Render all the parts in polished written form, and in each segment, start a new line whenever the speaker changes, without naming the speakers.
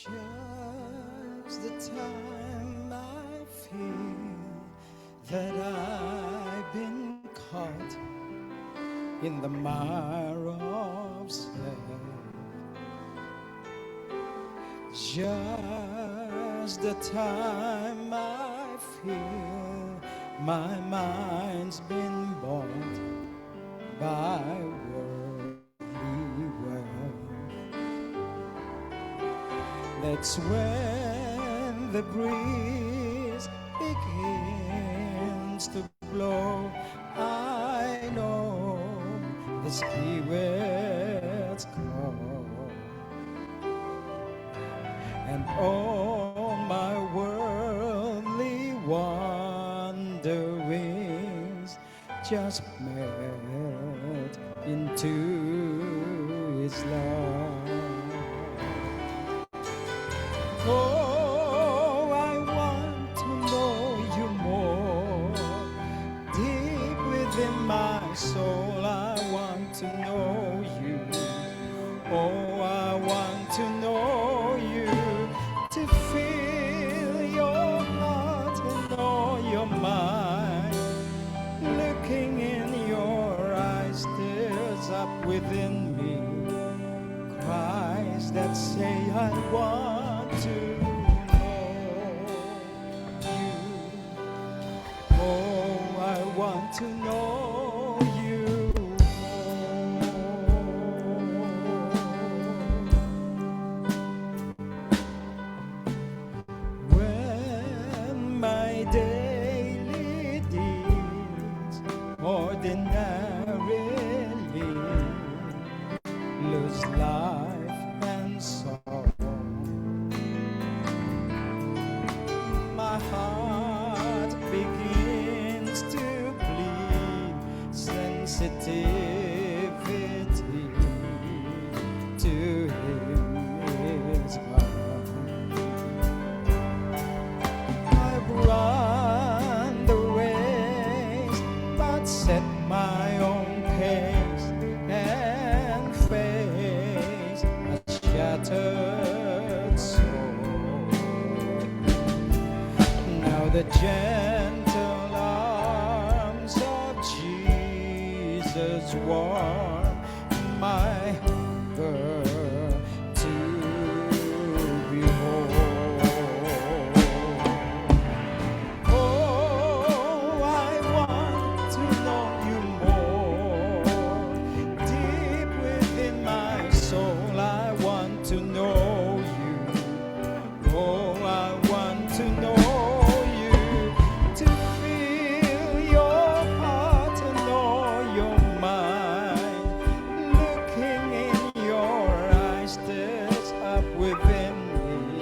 Just the time I feel that I've been caught in the mire of sin. Just the time I feel my mind's been bought by worldly wealth. That's when the breeze begins to blow. I know the Spirit's call, and all my worldly wanderings just melt into His love. Oh, I want to know you more. Deep within my soul, I want to know you. Oh, I want to know you, to feel your heart and know your mind. Looking in your eyes stirs up within me cries that say, I want to know you. Oh, I want to know you more. When my daily deeds ordinarily lose life and sorrow, my heart begins to bleed sensitivity to His heart. I've run the race, but set my own pace and face a shattered soul. Now the gentle arms of Jesus warm my hunger to behold. Oh, I want to know you more. Deep within my soul, I want to know you. Oh, I want to know you, to feel your heart and know your mind. Looking in your eyes stirs up within me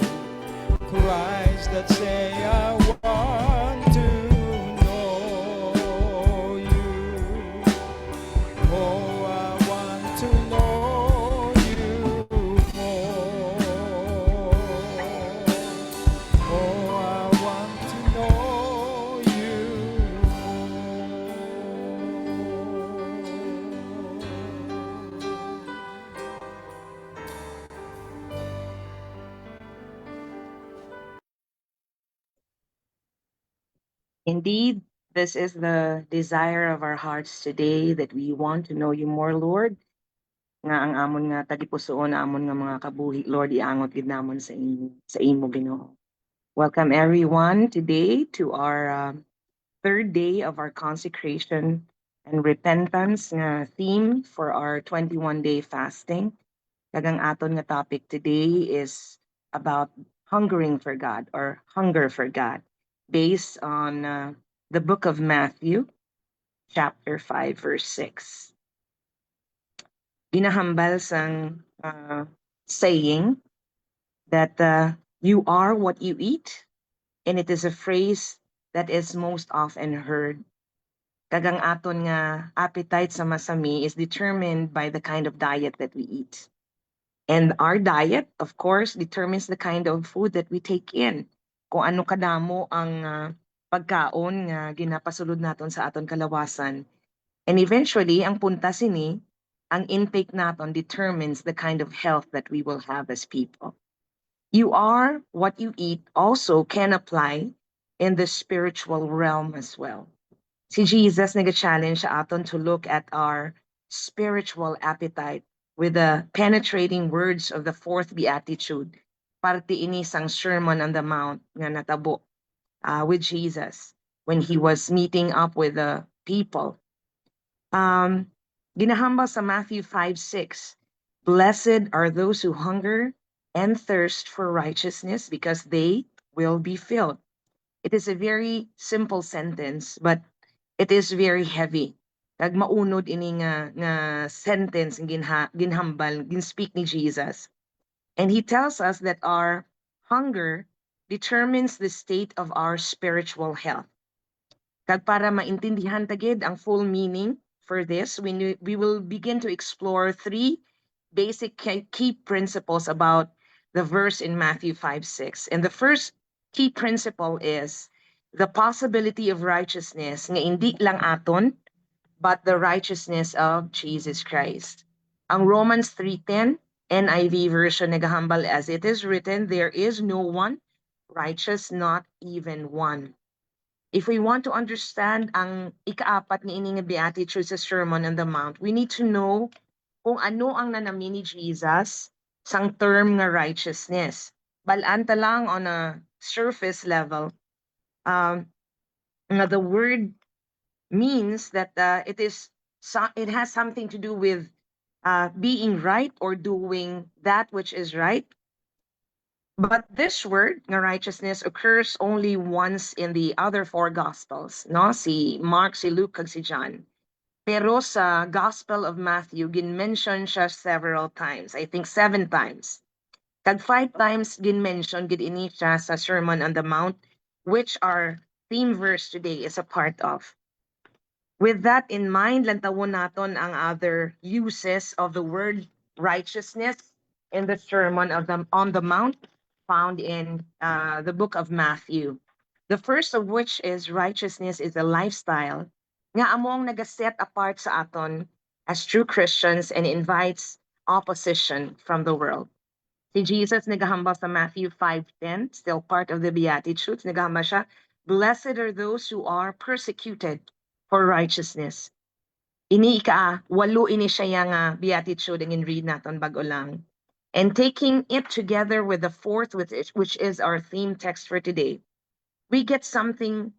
cries that say, I want to know you. Oh, I want to know you more. Oh, I want to know you
Indeed, this is the desire of our hearts today, that we want to know you more, Lord. Nga ang amon nga tagipusoon amon nga mga kabuhi, Lord, iangot gid namon sa imo Ginoo. Welcome everyone today to our third day of our consecration and repentance nga theme for our 21-day fasting. Kagang aton nga topic today is about hungering for God, or hunger for God, based on the book of Matthew, chapter 5, verse 6. Ginahambal sang saying that you are what you eat, and it is a phrase that is most often heard. Kagang aton nga appetite sa masami is determined by the kind of diet that we eat. And our diet, of course, determines the kind of food that we take in. Kung ano kadamo ang pagkaon nga ginapasulod naton sa aton kalawasan. And eventually, ang punta sini, ang intake naton determines the kind of health that we will have as people. You are what you eat also can apply in the spiritual realm as well. Si Jesus nag-challenge sa aton to look at our spiritual appetite with the penetrating words of the fourth beatitude. Parte ini sang Sermon on the Mount nga natabo with Jesus when he was meeting up with the people. Ginahambal sa Matthew 5:6, blessed are those who hunger and thirst for righteousness because they will be filled. It is a very simple sentence, but it is very heavy. Kag maunod ini nga sentence ang ginhambal, ginspeak ni Jesus. And he tells us that our hunger determines the state of our spiritual health. Kag para maintindihan tagid ang full meaning for this, we will begin to explore three basic key principles about the verse in Matthew 5:6. And the first key principle is the possibility of righteousness nga hindi lang aton, but the righteousness of Jesus Christ. Ang Romans 3:10 NIV version nagahambal, as it is written, there is no one righteous, not even one. If we want to understand ang ikaapat ni ining beatitude sa Sermon on the Mount, we need to know kung ano ang nanami ni Jesus sang term nga righteousness. Balanta lang on a surface level, the word means that it has something to do with being right or doing that which is right. But this word, nga righteousness, occurs only once in the other four Gospels, no? Si Mark, si Luke, kag si John. Pero sa Gospel of Matthew, gin-mention siya several times. I think 7 times. Kag 5 times gin-mention gid ini siya sa Sermon on the Mount, which our theme verse today is a part of. With that in mind, lantawon naton ang other uses of the word righteousness in the Sermon on the Mount found in the book of Matthew. The first of which is righteousness is a lifestyle nga among nagaset apart sa aton as true Christians and invites opposition from the world. Si Jesus nagahambal sa Matthew 5:10, still part of the Beatitudes, nagahambal siya, blessed are those who are persecuted for righteousness. Ini walo ini siya nga Beatitude ang in-read naton bago lang. And taking it together with the fourth, which is our theme text for today, we get something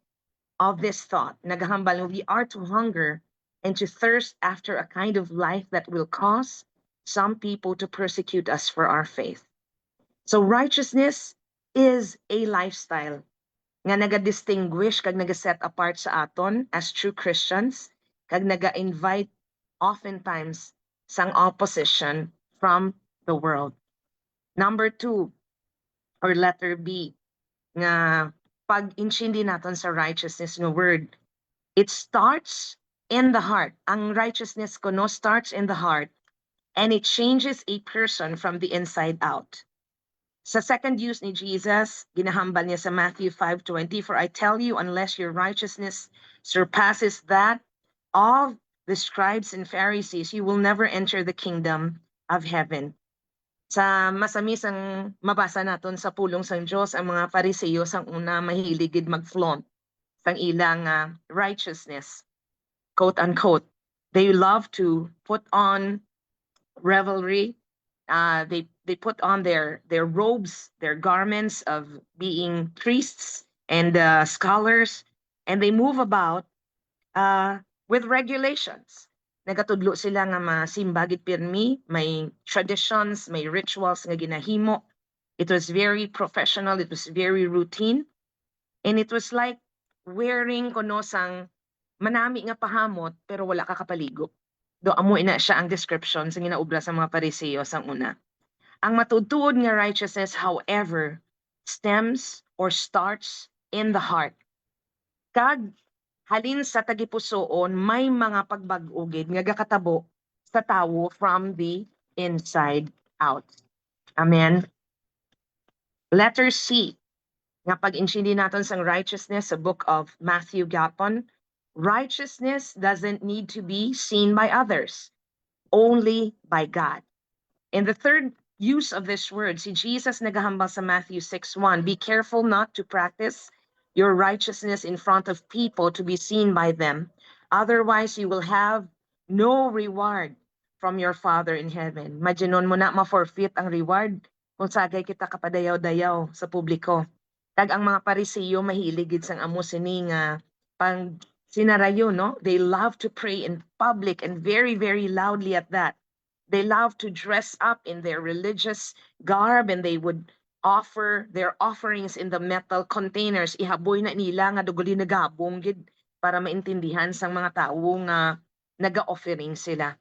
of this thought. Naghahambal, we are to hunger and to thirst after a kind of life that will cause some people to persecute us for our faith. So righteousness is a lifestyle nga naga-distinguish kag naga-set apart sa aton as true Christians, kag naga-invite oftentimes sang opposition from the world. Number 2, or letter B, nga pag-intindi naton sa righteousness ng word, it starts in the heart. Ang righteousness kuno starts in the heart, and it changes a person from the inside out. Sa second use ni Jesus, ginahambal niya sa Matthew 5:20, for I tell you, unless your righteousness surpasses that of the scribes and Pharisees, you will never enter the kingdom of heaven. Sa masamis ang mabasa naton sa pulong sang Diyos, ang mga Pariseo sang una mahiligid mag-flaunt sang ilang righteousness, quote unquote. They love to put on revelry. They put on their robes, their garments of being priests and scholars, and they move about with regulations. Nagatudlo sila nga masimba gid pirmi, may traditions, may rituals nga ginahimo. It was very professional, it was very routine, and it was like wearing kuno sang manami nga pahamot pero wala ka kapaligo. Do amo ina siya ang description sa ginaubra sa mga Pariseo sang una. Ang matutuod nga righteousness, however, stems or starts in the heart. Kag halin sa tagipusoon, may mga pagbag-ugid nga gakatabo sa tawo from the inside out. Amen. Letter C, nga pag-intindi natin sang righteousness sa book of Matthew gapon, righteousness doesn't need to be seen by others, only by God. And the third use of this word. Si Jesus nagahambal sa Matthew 6:1, be careful not to practice your righteousness in front of people to be seen by them. Otherwise, you will have no reward from your Father in heaven. Majinon mo na ma-forfeit ang reward kung sagay kita kapadayaw-dayaw sa publiko. Kag ang mga Pariseo mahilig gid sang amo sini nga pang sinarayo, no? They love to pray in public and very, very loudly at that. They love to dress up in their religious garb and they would offer their offerings in the metal containers. Ihaboy na nila nga duguli nagabong gid para maintindihan sang mga tawo nga naga-offering sila.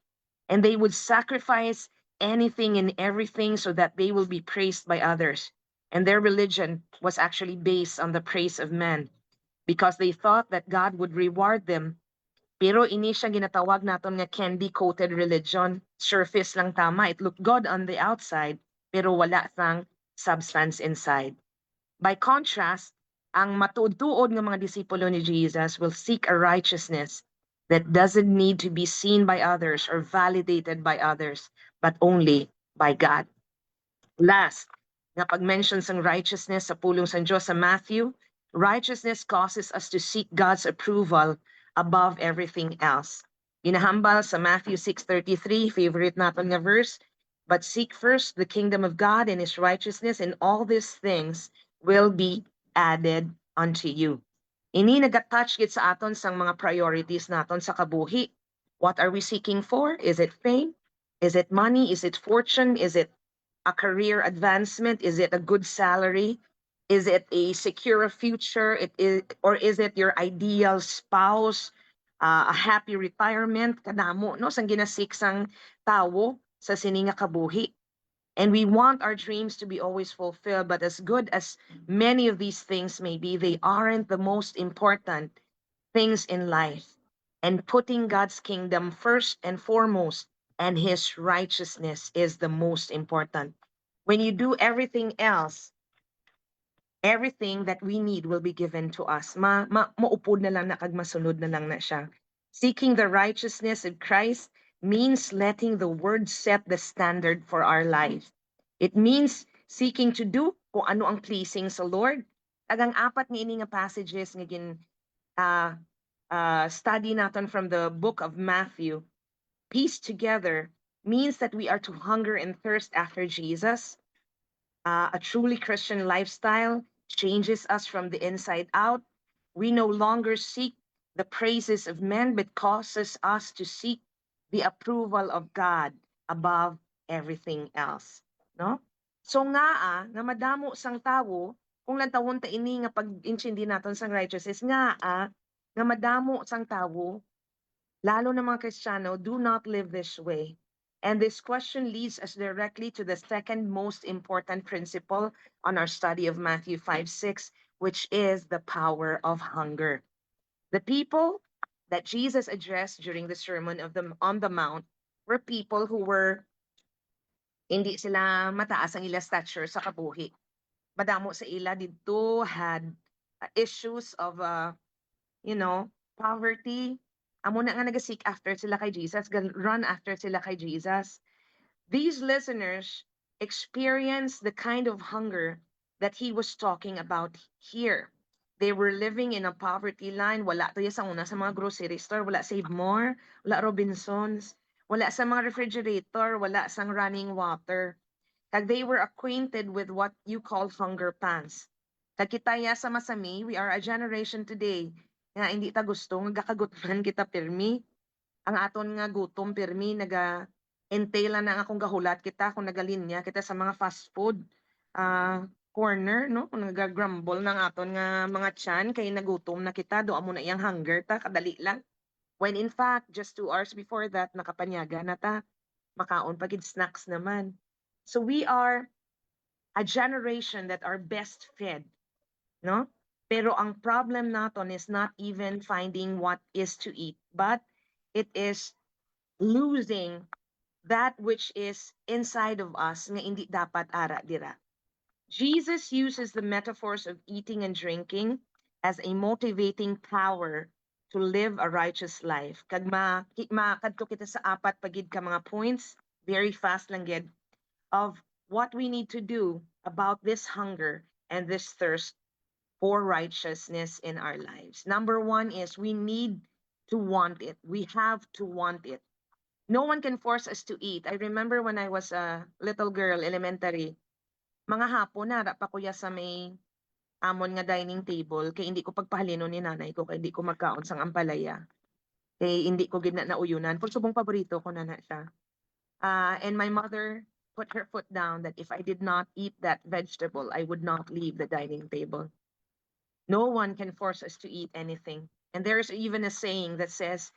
And they would sacrifice anything and everything so that they will be praised by others. And their religion was actually based on the praise of men because they thought that God would reward them. Pero ini siya ginatawag naton nga candy-coated religion. Surface lang tama. It looked good on the outside, pero wala sang substance inside. By contrast, ang matuod-tuod nga mga disipulo ni Jesus will seek a righteousness that doesn't need to be seen by others or validated by others, but only by God. Last, nga pag-mention sang righteousness sa pulong sa Diyos sa Matthew, righteousness causes us to seek God's approval above everything else. Ginahambal sa Matthew 6:33, favorite naton nga verse, but seek first the kingdom of God and his righteousness, and all these things will be added unto you. Ini nagatouch gid sa aton sang mga priorities naton sa kabuhi. What are we seeking for? Is it fame? Is it money? Is it fortune? Is it a career advancement? Is it a good salary? Is it a secure future? Or is it your ideal spouse? A happy retirement? Kadamo, no? Sang ginasik sang tawo sa sininga kabuhi. And we want our dreams to be always fulfilled, but as good as many of these things may be, they aren't the most important things in life. And putting God's kingdom first and foremost and his righteousness is the most important. When you do everything else, everything that we need will be given to us. Maupod na lang na kag masunod na lang na siya. Seeking the righteousness of Christ means letting the word set the standard for our life. It means seeking to do kung ano ang pleasing sa Lord. Agang apat ni ini nga passages nga study natin from the book of Matthew, pieced together, means that we are to hunger and thirst after Jesus. A truly Christian lifestyle changes us from the inside out. We no longer seek the praises of men, but causes us to seek the approval of God above everything else. No? So nga madamo sang tawo, kung lantawon ta ini nga pag-intindi naton sang righteousness, nga madamo sang tawo, lalo na mga Kristiyano, do not live this way. And this question leads us directly to the second most important principle on our study of Matthew 5:6, which is the power of hunger. The people that Jesus addressed during the Sermon on the Mount were people who were hindi sila mataas ang ila stature sa kabuhi. Madamo sa ila dito had issues of poverty. Amo na nga nagasik after sila kay Jesus, run after sila kay Jesus. These listeners experienced the kind of hunger that he was talking about here. They were living in a poverty line. Wala to sa una sa mga grocery store. Wala Save More, wala Robinsons, wala sa mga refrigerator, wala sang running water. Kag they were acquainted with what you call hunger pangs. Kag kitaya sa masami, we are a generation today nga hindi ta gusto nga gakagutuman kita pirmi. Ang aton nga gutom pirmi entail na akong gahulat kita kung nagalinya kita sa mga fast food corner, no? Kung nagagrumble ng aton nga mga tiyan kay nagutom na kita, do amo na iyang hunger ta, kadali lang. When in fact, just 2 hours before that, nakapanyaga na ta, makaon pagid snacks naman. So we are a generation that are best fed, no? Pero ang problem naton is not even finding what is to eat, but it is losing that which is inside of us nga hindi dapat ara dira. Jesus uses the metaphors of eating and drinking as a motivating power to live a righteous life. Kag makadto kita sa apat pagid ka mga points, very fast lang gid, of what we need to do about this hunger and this thirst for righteousness in our lives. Number one is we need to want it. We have to want it. No one can force us to eat. I remember when I was a little girl, elementary, mga hapon na pa kuya sa may amon nga dining table kay hindi ko pagpahalino ni nanay ko kay hindi ko magkaon sang ampalaya. Kay hindi ko gid na nauyunan. Kung subong paborito ko na siya. And my mother put her foot down that if I did not eat that vegetable, I would not leave the dining table. No one can force us to eat anything. And there's even a saying that says,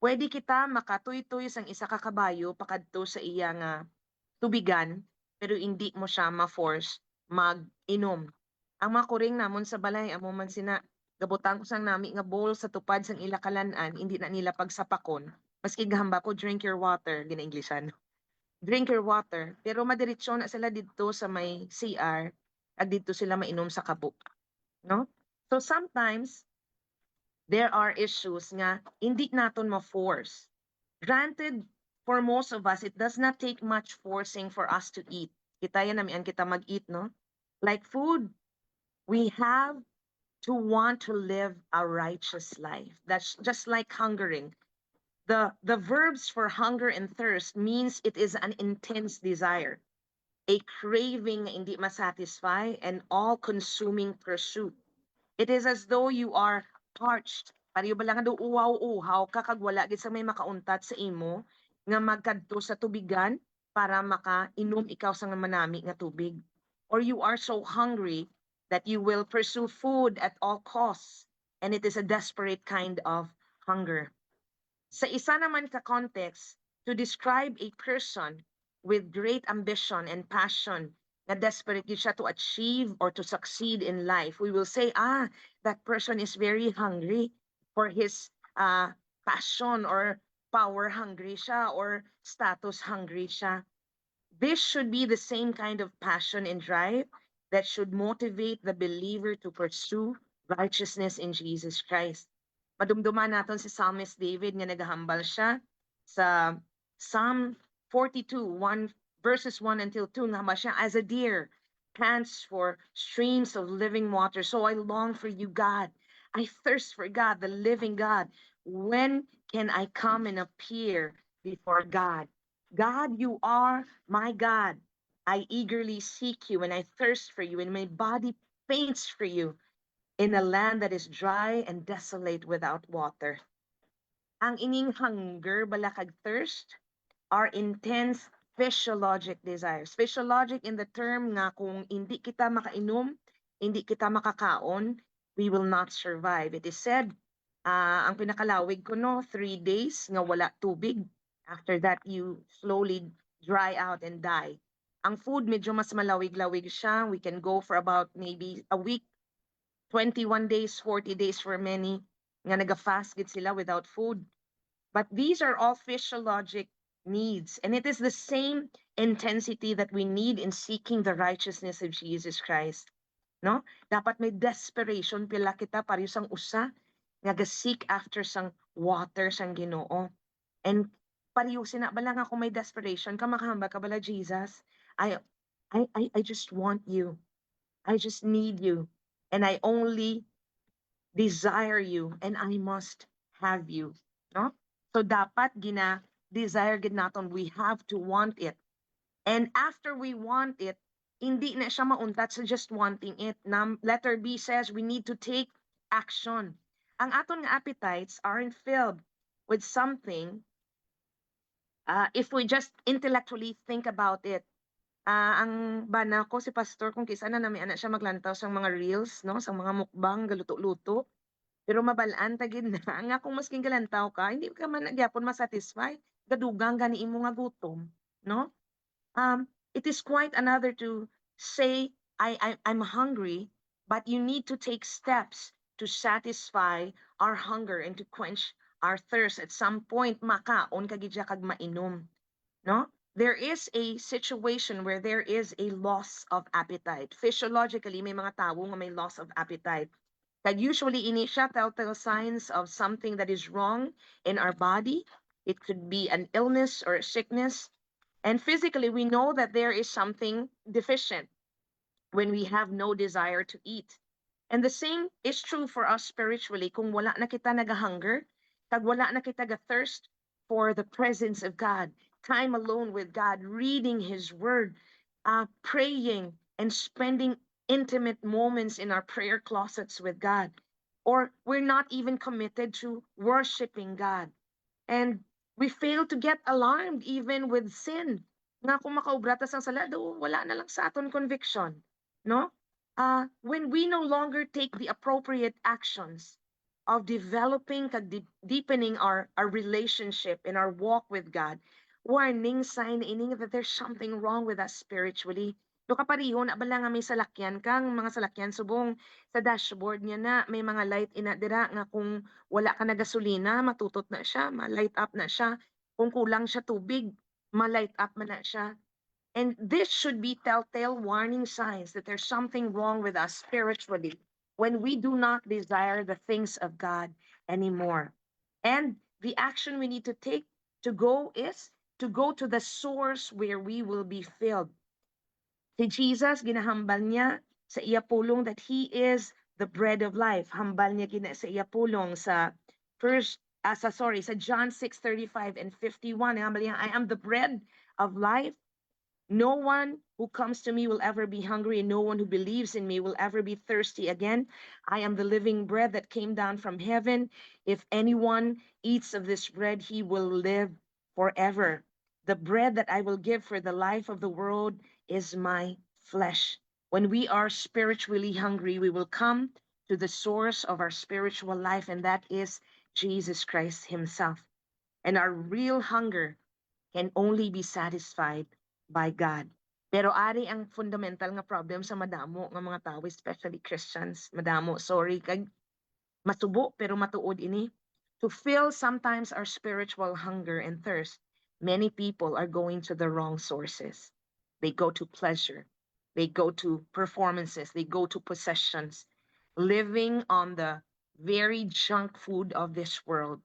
pwede kita makatuy-tuy sang isa ka kabayo pakadto sa iya nga tubigan, pero hindi mo siya ma-force mag-inom. Ang mga kuring namon sa balay, amo man sina, gabutang ko sang nami nga bowl sa tupad sang ila kalanan, hindi na nila pagsapakon. Maski gahamba ko, drink your water, gina-Englishan. Drink your water. Pero madiretso na sila dito sa may CR, at dito sila mainom sa kabuk. No? So sometimes, there are issues nga hindi naton ma-force. Granted, for most of us, it does not take much forcing for us to eat. Kita yan namin kita mag-eat, no? Like food, we have to want to live a righteous life. That's just like hungering. The verbs for hunger and thirst means it is an intense desire, a craving na hindi masatisfy, and all-consuming pursuit. It is as though you are parched. Pariyo ba lang do uwaw-uhaw ka kag wala gid sa may makauntat sa imo nga magkadto sa tubigan para makainom ikaw sa manami nga tubig. Or you are so hungry that you will pursue food at all costs, and it is a desperate kind of hunger. Sa isa naman ka context, to describe a person with great ambition and passion na desperate yun siya to achieve or to succeed in life, we will say, that person is very hungry for his passion, or power hungry siya, or status hungry siya. This should be the same kind of passion and drive that should motivate the believer to pursue righteousness in Jesus Christ. Madumduman naton si Psalmist David nga nagahambal siya sa Psalm 42, verses 1 until 2, nga siya, as a deer pants for streams of living water, so I long for you, God. I thirst for God, the living God. When can I come and appear before God? God, you are my God. I eagerly seek you and I thirst for you, and my body faints for you in a land that is dry and desolate without water. Ang ining hunger, balakag thirst, are intense physiologic desires. Physiologic in the term nga kung hindi kita makainom, hindi kita makakaon, we will not survive. It is said, ang pinakalawig ko 3 days nga wala tubig. After that, you slowly dry out and die. Ang food medyo mas malawig-lawig siya. We can go for about maybe a week, 21 days, 40 days for many, nga naga-fast gid sila without food. But these are all physiologic needs, and it is the same intensity that we need in seeking the righteousness of Jesus Christ. No? Dapat may desperation pila kita pareho sang usa nga ga-seek after sang water sang Ginoo. And pareho sina bala nga kung may desperation ka makahamba ka bala, Jesus, I just want you. I just need you. And I only desire you, and I must have you. No? So dapat desire gid naton, we have to want it. And after we want it, hindi na siya mauntat sa just wanting it. Letter B says we need to take action. Ang aton nga appetites aren't filled with something if we just intellectually think about it. Ang bana ko si pastor kung kisa na nami ana siya maglantaw sa mga reels, no, sa mga mukbang galuto-luto. Pero mabalaan tagid na nga kung masking galantaw ka, hindi ka man gyapon masatisfy, gadugang gani imo nga gutom, no? It is quite another to say I'm hungry, but you need to take steps to satisfy our hunger and to quench our thirst. At some point makaon ka gid siya kag mainom, no? There is a situation where there is a loss of appetite. Physiologically, may mga tao nga may loss of appetite. Kag usually ini siya telltale signs of something that is wrong in our body. It could be an illness or a sickness. And physically, we know that there is something deficient when we have no desire to eat. And the same is true for us spiritually. Kung wala na kita nag-hunger, kag wala na kita thirst for the presence of God, time alone with God, reading His Word, praying, and spending intimate moments in our prayer closets with God. Or we're not even committed to worshiping God. And we fail to get alarmed even with sin. Nga kung makaubratas ang sala, do, wala na lang sa aton conviction. No? When we no longer take the appropriate actions of developing, deepening our relationship in our walk with God, warning sign ini that there's something wrong with us spiritually. Do kapariho na bala nga may salakyan kang mga salakyan subong sa dashboard niya na may mga light ina dira nga kung wala ka na gasolina, matutot na siya, ma-light up na siya. Kung kulang siya tubig, ma-light up na siya. And this should be telltale warning signs that there's something wrong with us spiritually when we do not desire the things of God anymore. And the action we need to take to go is to go to the source where we will be filled. Si Jesus, ginahambal niya sa iya pulong that He is the bread of life. Hambal niya gina sa iya pulong sa sa John 6:35 and 51. Hambal niya, I am the bread of life. No one who comes to me will ever be hungry, and no one who believes in me will ever be thirsty again. I am the living bread that came down from heaven. If anyone eats of this bread, he will live forever. The bread that I will give for the life of the world is my flesh. When we are spiritually hungry, we will come to the source of our spiritual life, and that is Jesus Christ Himself. And our real hunger can only be satisfied by God. Pero ari ang fundamental nga problem sa madamo nga mga tao, especially Christians, madamo, sorry, kag masubo pero matuod ini. To fill sometimes our spiritual hunger and thirst, many people are going to the wrong sources. They go to pleasure, they go to performances, they go to possessions, living on the very junk food of this world,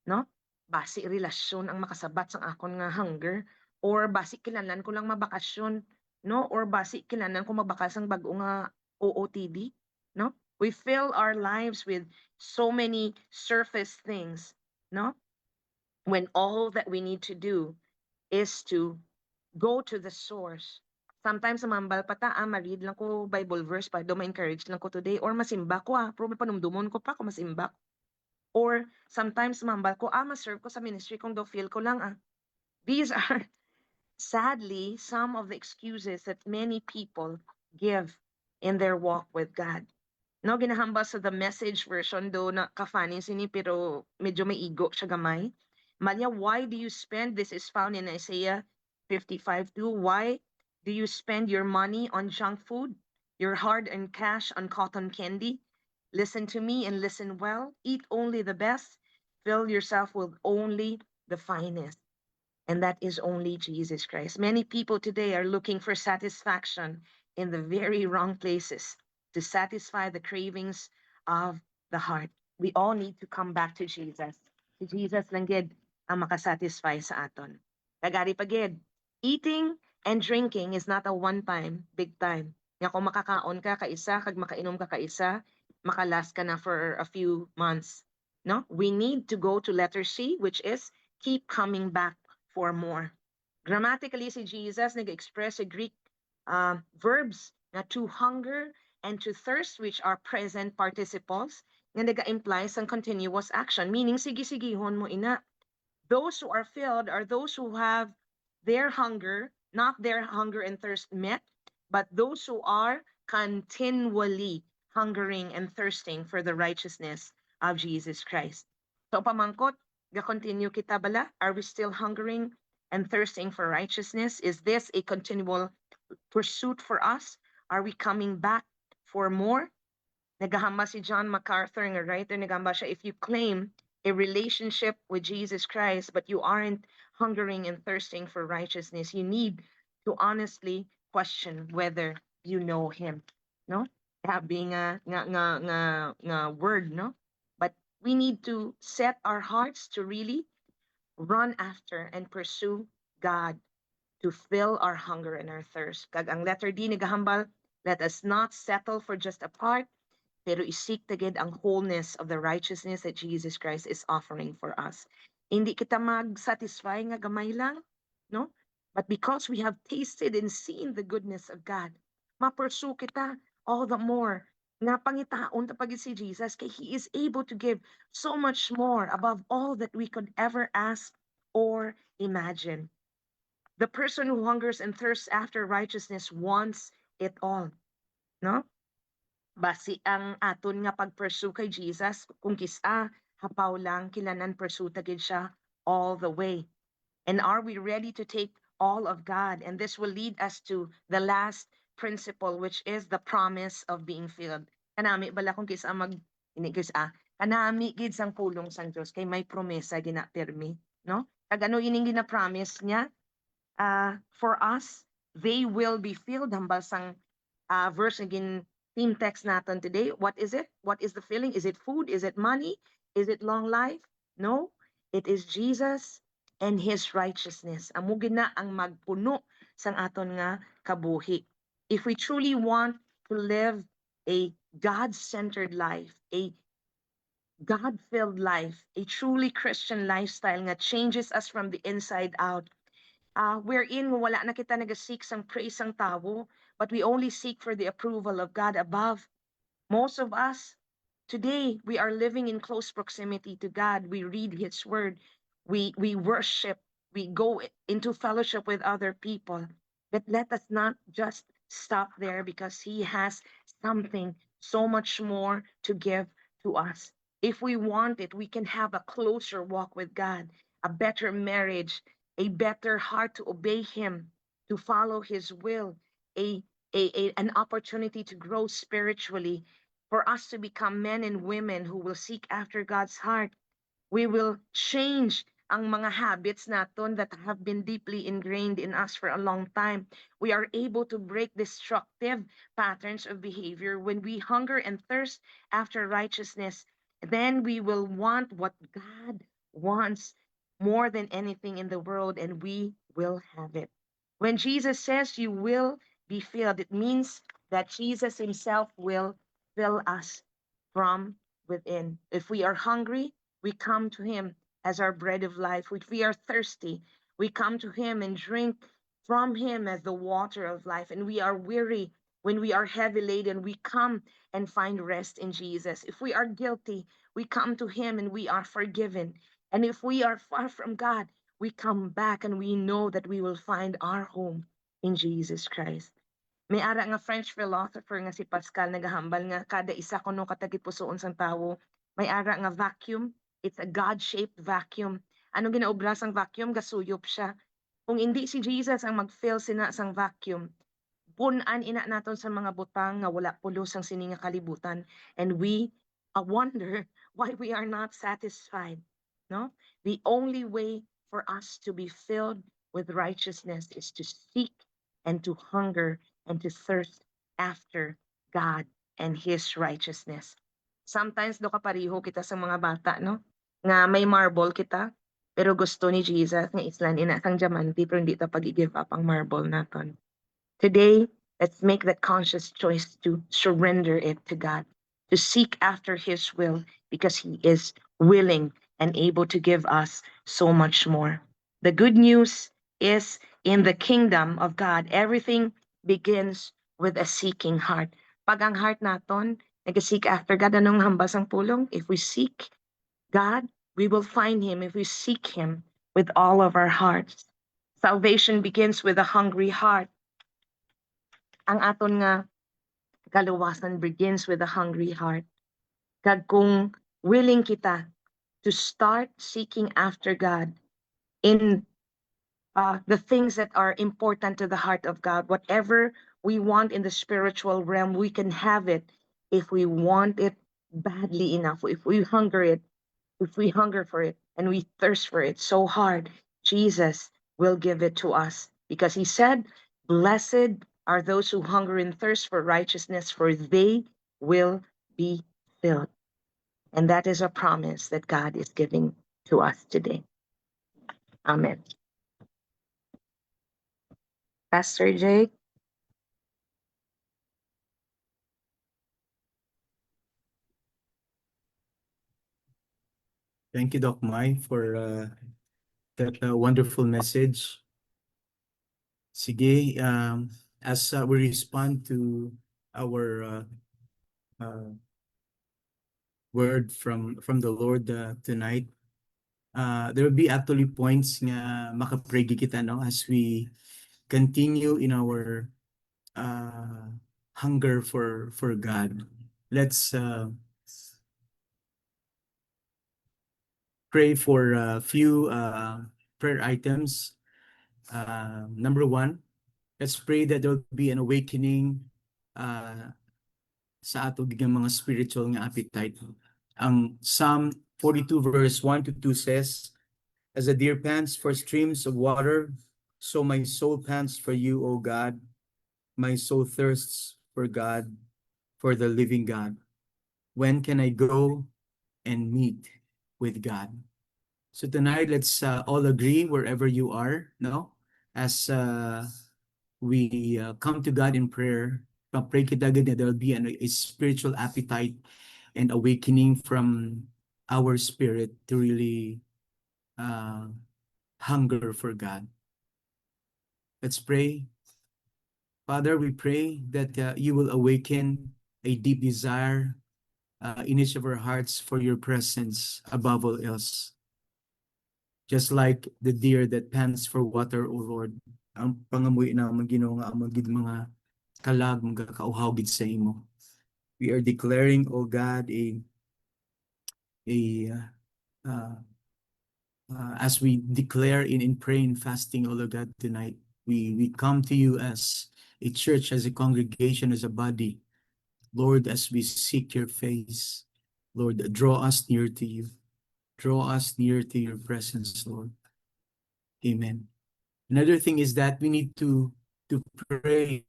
no? Basi relasyon ang makasabat sa akon nga hunger, or basi kinahanglan ko lang mabakasyon, no? Or basi kinahanglan ko mabakas ang bag-o nga OOTD, no? We fill our lives with so many surface things, no? When all that we need to do is to go to the source. Sometimes mambal pa ta, ma-read lang ko Bible verse pa, do ma-encourage lang ko today, or masimba ko pero panumdumon ko pa ko masimba. Or sometimes mambal ko, ma-serve ko sa ministry kung do feel ko lang These are sadly some of the excuses that many people give in their walk with God. No, ginahambal sa the Message version do na ka-funny sini pero medyo may ego siya gamay. Manya, why do you spend, this is found in Isaiah 55:2, why do you spend your money on junk food, your hard-earned cash on cotton candy? Listen to me and listen well. Eat only the best. Fill yourself with only the finest. And that is only Jesus Christ. Many people today are looking for satisfaction in the very wrong places to satisfy the cravings of the heart. We all need to come back to Jesus. Si Jesus lang gid ang makasatisfy sa aton. Kagari pagid, eating and drinking is not a one-time, big time. Nga kung makakaon ka kaisa, kag makainom ka kaisa, makalast ka na for a few months. No? We need to go to letter C, which is keep coming back for more. Grammatically, si Jesus nag-express sa Greek verbs na to hunger and to thirst, which are present participles, nga nag-imply sa continuous action, meaning sige-sigihon mo ina. Those who are filled are those who have their hunger, not their hunger and thirst met, but those who are continually hungering and thirsting for the righteousness of Jesus Christ. So pamangkot, ga-continue kita bala? Are we still hungering and thirsting for righteousness? Is this a continual pursuit for us? Are we coming back for more? Nagahamba si John MacArthur, nga writer, nagahamba siya, if you claim a relationship with Jesus Christ, but you aren't hungering and thirsting for righteousness, you need to honestly question whether you know Him. No? Being a word, no? But we need to set our hearts to really run after and pursue God. to fill our hunger and our thirst. Kag ang letter D nagahambal, let us not settle for just a part, pero isik tagid ang wholeness of the righteousness that Jesus Christ is offering for us. Hindi kita mag-satisfy nga gamay lang, no? But because we have tasted and seen the goodness of God, ma-pursue kita all the more. Nga pangitaon tapag si Jesus, kay He is able to give so much more above all that we could ever ask or imagine. The person who hungers and thirsts after righteousness wants it all, no? Basi ang aton nga pag-pursue kay Jesus, kung kisa, hapaw lang, kilanan pursue tagid siya all the way. And are we ready to take all of God? And this will lead us to the last principle, which is the promise of being filled. Kanami bala kung kisa kanami gid sang pulong sang Dios kay may promesa ginapirmi, no? Kag ano ining gina-promise niya? For us, they will be filled. Hambal sang verse again, theme text natin today. What is it? What is the filling? Is it food? Is it money? Is it long life? No, it is Jesus and His righteousness. Amo gina ang magpuno sang aton nga kabuhi. If we truly want to live a God-centered life, a God-filled life, a truly Christian lifestyle nga changes us from the inside out, wherein wala na kita nag-seek sang praise sang tao, but we only seek for the approval of God above. Most of us today, we are living in close proximity to God. We read His word, we worship, we go into fellowship with other people. But let us not just stop there, because He has something so much more to give to us. If we want it, we can have a closer walk with God, a better marriage, a better heart to obey Him, to follow His will, an opportunity to grow spiritually, for us to become men and women who will seek after God's heart. We will change ang mga habits naton that have been deeply ingrained in us for a long time. We are able to break destructive patterns of behavior when we hunger and thirst after righteousness. Then we will want what God wants more than anything in the world, and we will have it. When Jesus says you will be filled, it means that Jesus Himself will fill us from within. If we are hungry, we come to Him as our bread of life. If we are thirsty, we come to Him and drink from Him as the water of life. And we are weary, when we are heavy laden, we come and find rest in Jesus. If we are guilty, we come to Him and we are forgiven. And if we are far from God, we come back and we know that we will find our home in Jesus Christ. May ara nga French philosopher nga si Pascal nagahambal nga kada isa kuno katagipusoon sang tawo, may ara nga vacuum. It's a God-shaped vacuum. Ano ginaobra sang vacuum? Gasuyop siya. Kung hindi si Jesus ang mag-fill sina sang vacuum, punan ina naton sa mga butang nga wala pulos ang sini nga kalibutan, and we wonder why we are not satisfied. No? The only way for us to be filled with righteousness is to seek and to hunger and to thirst after God and His righteousness. Sometimes do kapariho kita sa mga bata, no? Nga may marble kita, pero gusto ni Jesus nga islan ina sang diamante, pero hindi ta pag-give up ang marble naton. Today, let's make that conscious choice to surrender it to God, to seek after His will, because He is willing and able to give us so much more. The good news is, in the kingdom of God, everything begins with a seeking heart. Pag ang heart naton nag-seek after God, anong hambas ang pulong? If we seek God, we will find Him if we seek Him with all of our hearts. Salvation begins with a hungry heart. Ang aton nga kaluwasan begins with a hungry heart. Kag kung willing kita to start seeking after God in the things that are important to the heart of God, whatever we want in the spiritual realm, we can have it if we want it badly enough, if we hunger for it and we thirst for it so hard, Jesus will give it to us, because He said, blessed are those who hunger and thirst for righteousness, for they will be filled. And that is a promise that God is giving to us today. Amen. Pastor Jake.
Thank you, Doc Mai, for that wonderful message. Sige, as we respond to our word from the Lord tonight, there will be actually points nga makapray kita, no, as we continue in our hunger for God. Let's pray for a few prayer items. Number one, let's pray that there will be an awakening sa ato gigang mga spiritual nga appetite. Ang Psalm 42 verse 1 to 2 says, "As a deer pants for streams of water, so my soul pants for you, O God. My soul thirsts for God, for the living God. When can I go and meet with God?" So tonight, let's all agree wherever you are, no? As we come to God in prayer, pray kita agad na there'll be a spiritual appetite and awakening from our spirit to really hunger for God. Let's pray. Father, we pray that you will awaken a deep desire in each of our hearts for your presence above all else. Just like the deer that pants for water, O Lord, ang pangamoy na Ginoo nga magid mga kalag mga kauhawgid sa imo. We are declaring, O God, as we declare in praying fasting, O Lord God, tonight, we come to you as a church, as a congregation, as a body. Lord, as we seek your face, Lord, draw us near to you. Draw us near to your presence, Lord. Amen. Another thing is that we need to pray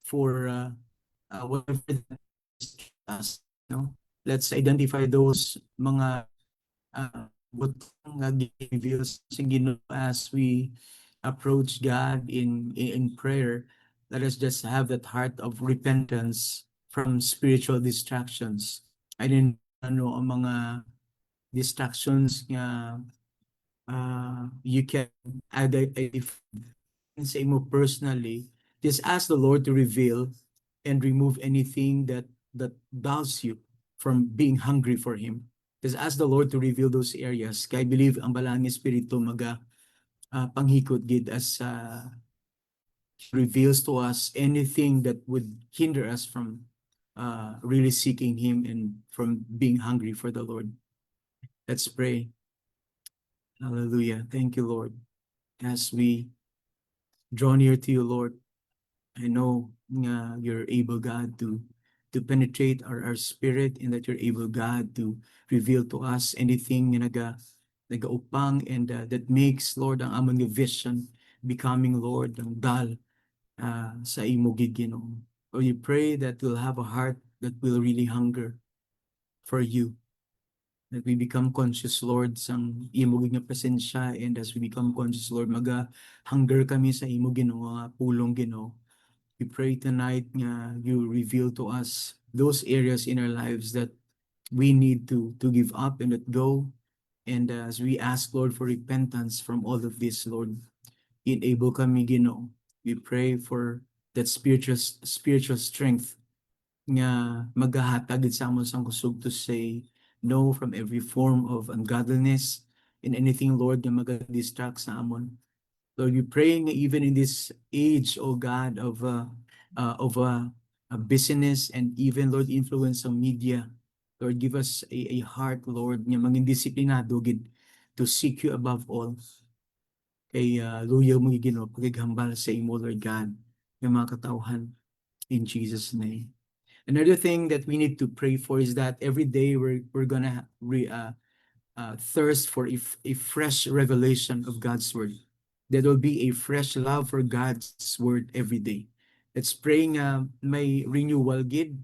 for whatever that is us. No? Let's identify those mga butang nga reveals sa Ginoo as we approach God in prayer. Let us just have that heart of repentance from spiritual distractions. I didn't know ang mga distractions nga you can identify sa imo personally. Just ask the Lord to reveal and remove anything that dulls you from being hungry for Him. Just ask the Lord to reveal those areas. Kaya I believe ang balang Espiritu maga panghikot gid as reveals to us anything that would hinder us from really seeking Him and from being hungry for the Lord. Let's pray. Hallelujah. Thank you, Lord. As we draw near to you, Lord, I know you're able, God, to penetrate our spirit, and that you're able, God, to reveal to us anything na nagaupang and that makes, Lord, ang among vision becoming, Lord, ang dal sa imo gid, Ginoo. Lord, you pray that we'll have a heart that will really hunger for you. That we become conscious, Lord, sang imo nga presensya, and as we become conscious, Lord, hunger kami sa imo, Ginoo, pulong, Ginoo. We pray tonight nga you reveal to us those areas in our lives that we need to give up and let go. And as we ask, Lord, for repentance from all of this, Lord, enable kami, Ginoo. We pray for that spiritual strength nga magahatag sa amon sang kusog to say no from every form of ungodliness and anything, Lord, nga mag-distract sa amon. Lord, we pray nga even in this age, O God, of business and even, Lord, influence of media, Lord, give us a heart, Lord, nga maging disiplinado gid to seek you above all. Kay luyaw mo Ginoo pagighambal sa imo, Lord God, ng mga katawhan, in Jesus' name. Another thing that we need to pray for is that every day we're gonna thirst for a fresh revelation of God's word. There will be a fresh love for God's word every day. Let's pray nga may renewal gid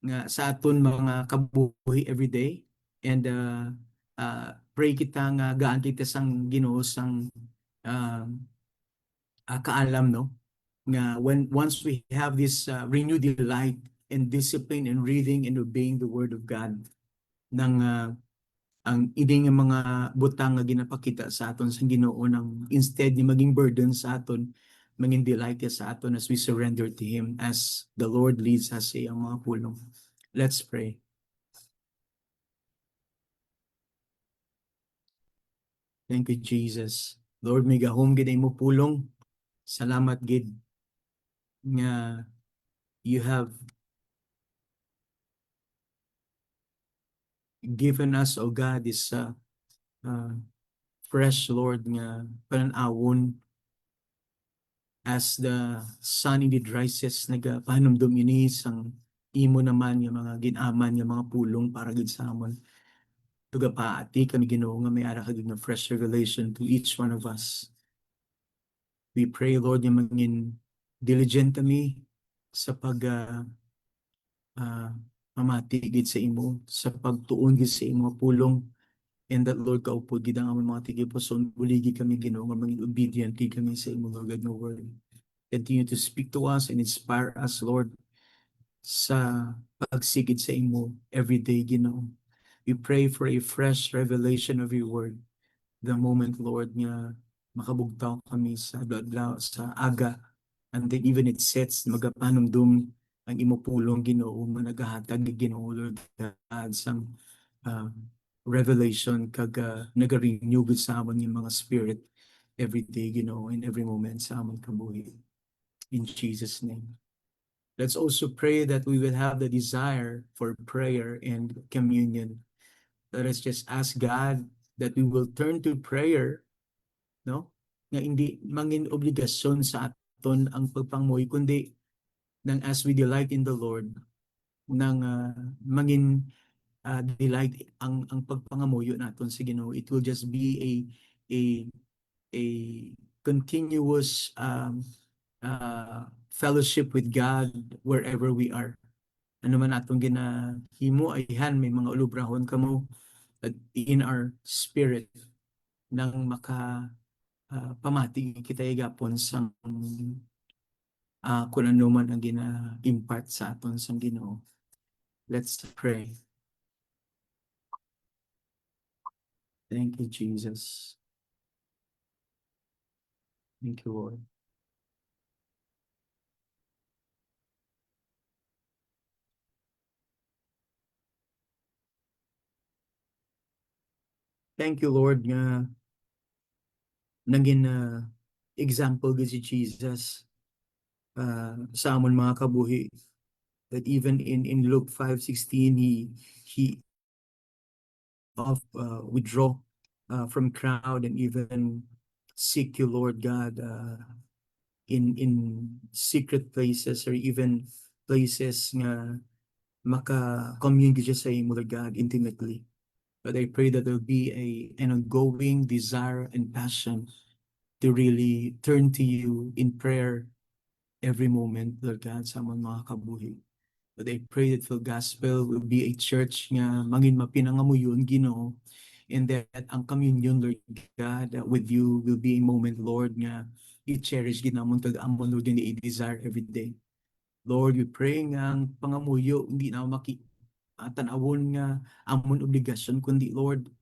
nga sa aton mga kabuhi every day, and pray kita nga gaan kita sang Ginoo sang kaalam, no, nga once we have this renewed delight and discipline in reading and obeying the word of God, nang ang ini nga mga butang nga ginapakita sa aton sa Ginoo, nang instead ni maging burden sa aton, maging delight sa aton as we surrender to Him as the Lord leads us sa iyang mga pulong. Let's pray. Thank you, Jesus. Lord, may gahom gid mo pulong. Salamat gid nga you have given us, O God, this fresh, Lord, nga pananawon as the sun indeed rises, nagapanumdum ini sang imo naman yung mga ginaman, yung mga pulong para gid sa amon. Tuga paati kami Ginoo nga may ara ka gid nga fresh revelation to each one of us. We pray, Lord, yung maging diligent kami sa mamati gid sa imo, sa pagtuon gid sa imo pulong, and that, Lord, kaupod gid ang among mga tigipuson, buligi kami Ginoo nga maging obedient gid kami sa imo, Lord God, no word. Continue to speak to us and inspire us, Lord, sa pagsigid sa imo every day, Ginoo. We pray for a fresh revelation of your word. The moment, Lord, nga makabugtaw kami sa adlaw sa aga, and then even it sets magapanumdum ang imo pulong, Ginoo, managahatag Ginoo, Lord God, sang revelation kag nagarenew gid sa amon yung mga spirit every day, Ginoo, in every moment sa amon kabuhi. In Jesus' name. Let's also pray that we will have the desire for prayer and communion. Let us just ask God that we will turn to prayer, no? Nga hindi mangin obligasyon sa aton ang pagpanguy, kundi nang as we delight in the Lord, nang mangin delight ang pagpangamuyo naton sa Ginoo. It will just be a continuous fellowship with God wherever we are. Ano man atong ginahimo, ayhan may mga ulubrahon kamo in our spirit nang pamati kita igapon sang kung ano man ang gina-impart sa aton sang Ginoo. Let's pray. Thank you, Jesus. Thank you, Lord. Thank you, Lord, nga naging example gid si Jesus sa amon mga kabuhi, that even in Luke 5:16 he withdraw from crowd and even seek you, Lord God, in secret places or even places nga maka-communicate sa imo, Lord God, intimately. But I pray that there will be an ongoing desire and passion to really turn to you in prayer every moment, Lord God, sa mga kabuhi. But I pray that the gospel will be a church nga mangin mapinangamuyon, Ginoo, and that ang communion, Lord God, with you will be a moment, Lord, nga i-cherish ginamon kag amon, Lord, and i-desire every day. Lord, we pray nga ang pangamuyo hindi na tanawon nga amon obligasyon, kundi, Lord,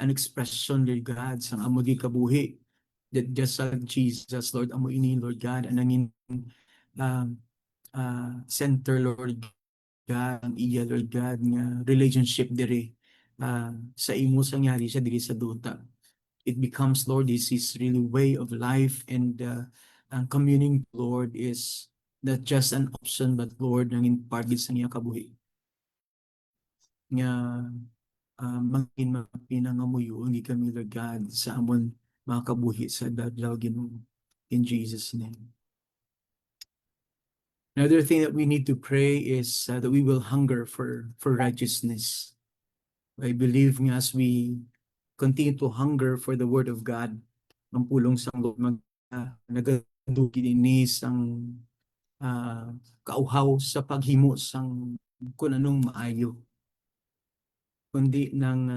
an expression, Lord God, sa amo di kabuhi, that just like Jesus, Lord, amo ini, Lord God, anangin center, Lord God, ang iya, Lord God, nga relationship diri sa imo sangyari siya diri sa duta. It becomes, Lord, this is really way of life, and communing, Lord, is not just an option, but, Lord, nangin part sa iya kabuhi nga maging mapinangamuyo hindi kami, Lord God, sa amon mga kabuhi sa dadlaw, Ginoo, in Jesus' name. Another thing that we need to pray is that we will hunger for righteousness. I believe nga as we continue to hunger for the Word of God, ang pulong sang Lord, nagadugi ini sang kauhaw sa paghimo sang kung anong maayo, kundi ng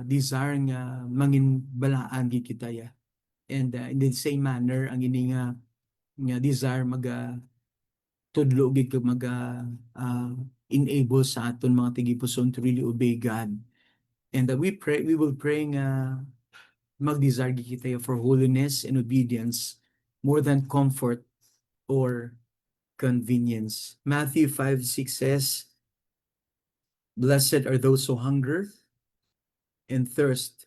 desire nga mangin balaan gid kita ya. And in the same manner, ang ini nga nga desire tudlo gid ka enable sa aton mga tigipuson to really obey God. And we will pray nga mag-desire gid kita for holiness and obedience more than comfort or convenience. Matthew 5:6 says, "Blessed are those who hunger and thirst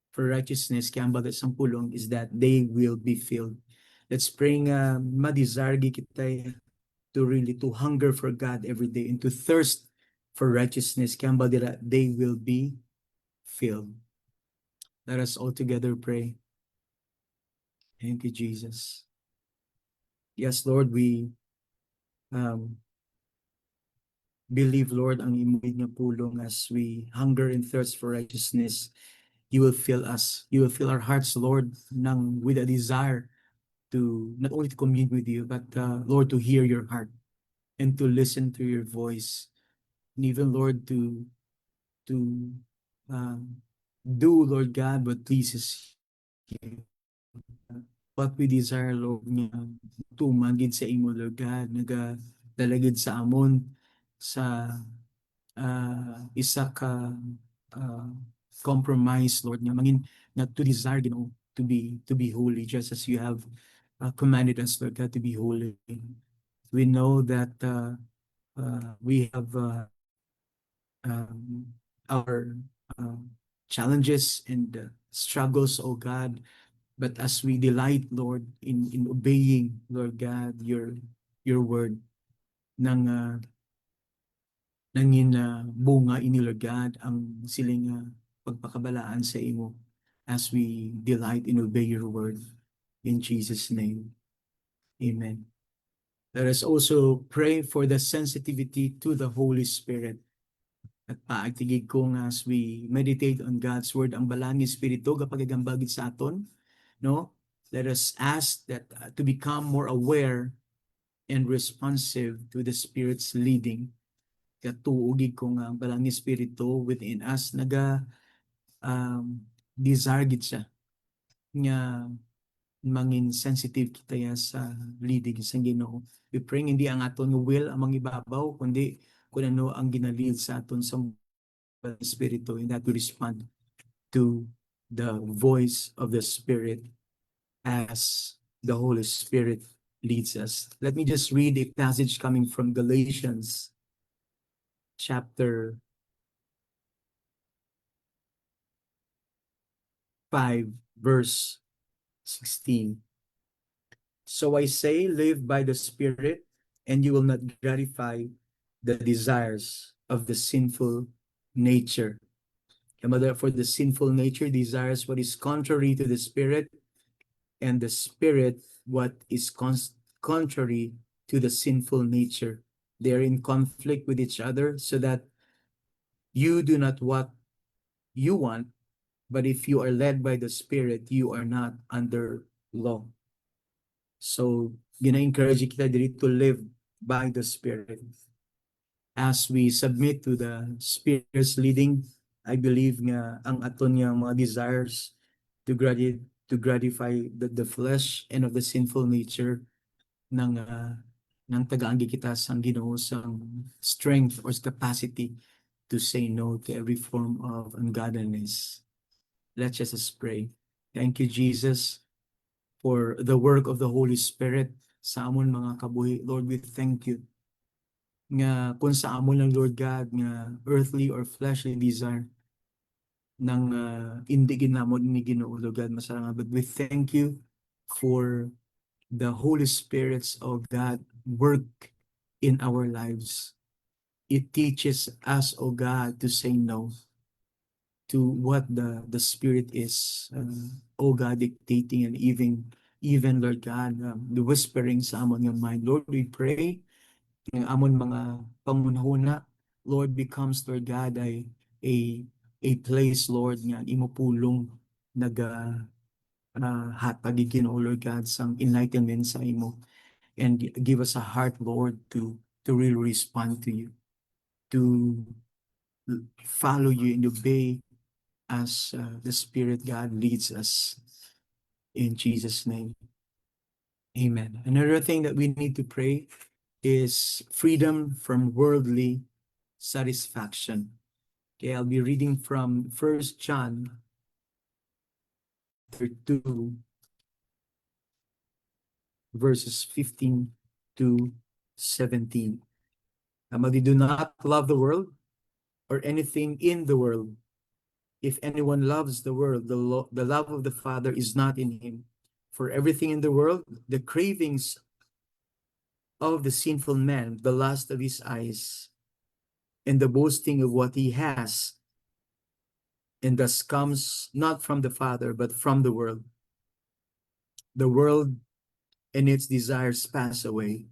for righteousness," kaya ang bagat sang pulong is that they will be filled. Let's pray nga ma-desire gid kita to really to hunger for God every day and to thirst for righteousness, kaya ang bagat they will be filled. Let us all together pray. Thank you, Jesus. Yes, Lord, we believe, Lord, ang imuwid nga pulong as we hunger and thirst for righteousness. You will fill us. You will fill our hearts, Lord, with a desire to not only to commune with you, but Lord, to hear your heart and to listen to your voice. And even, Lord, to do, Lord God, what pleases you. What we desire, Lord, nga tumagid sa imo, Lord God, dalagid sa amon sa isa ka compromise, Lord, nga mangin na to desire, you know, to be holy, just as you have commanded us, Lord God, to be holy. We know that we have our challenges and struggles, oh God. But as we delight, Lord, in obeying, Lord God, your word, nang nangin bunga ini, Lord God, ang siling pagpakabalaan sa imo as we delight in obey your word. In Jesus' name, amen. Let us also pray for the sensitivity to the Holy Spirit. At paagtigig ko nga as we meditate on God's word, ang balang Espiritu kapag agambagit sa aton, no? Let us ask that to become more aware and responsive to the Spirit's leading. Katuugig ko nga ang balang Espiritu within us desire gid siya nga mangin sensitive kita ya sa leading sa Ginoo. We pray hindi ang aton will ang mangibabaw, kundi kung ano ang ginalid sa aton sa Espiritu, and that we respond to the voice of the Spirit as the Holy Spirit leads us. Let me just read a passage coming from Galatians chapter 5, verse 16. So I say, live by the Spirit, and you will not gratify the desires of the sinful nature. For the sinful nature desires what is contrary to the Spirit, and the Spirit what is contrary to the sinful nature. They are in conflict with each other, so that you do not what you want, but if you are led by the Spirit, you are not under law. So, gina-encourage kita diri to live by the Spirit. As we submit to the Spirit's leading, I believe nga ang aton nga mga desires to gratify the flesh and of the sinful nature ng tagaanggi kita sang Ginoo sang strength or capacity to say no to every form of ungodliness. Let's just pray. Thank you, Jesus, for the work of the Holy Spirit sa amon mga kabuhi. Lord, we thank you nga kung sa amon lang, Lord God, nga earthly or fleshly desire nang hindi ginamon ni Ginoo, Lord God, masarang. But we thank you for the Holy Spirit's, oh God, work in our lives. It teaches us, oh God, to say no to what the Spirit is, oh God, dictating, and even Lord God, the whispering sa amon nga mind. Lord, we pray ng amon mga pangunahuna, Lord, becomes, Lord God, a place, Lord, nga imo pulong hatag Ginoo, Lord God, sang enlightenment sa imo, and give us a heart, Lord, to really respond to you, to follow you and obey as the Spirit, God, leads us. In Jesus' name, Amen. Another thing that we need to pray is freedom from worldly satisfaction. Okay, I'll be reading from 1 John 2, verses 15 to 17. But we do not love the world or anything in the world. If anyone loves the world, the love of the Father is not in him. For everything in the world, the cravings of the sinful man, the lust of his eyes, and the boasting of what he has, and thus comes not from the Father, but from the world. The world and its desires pass away,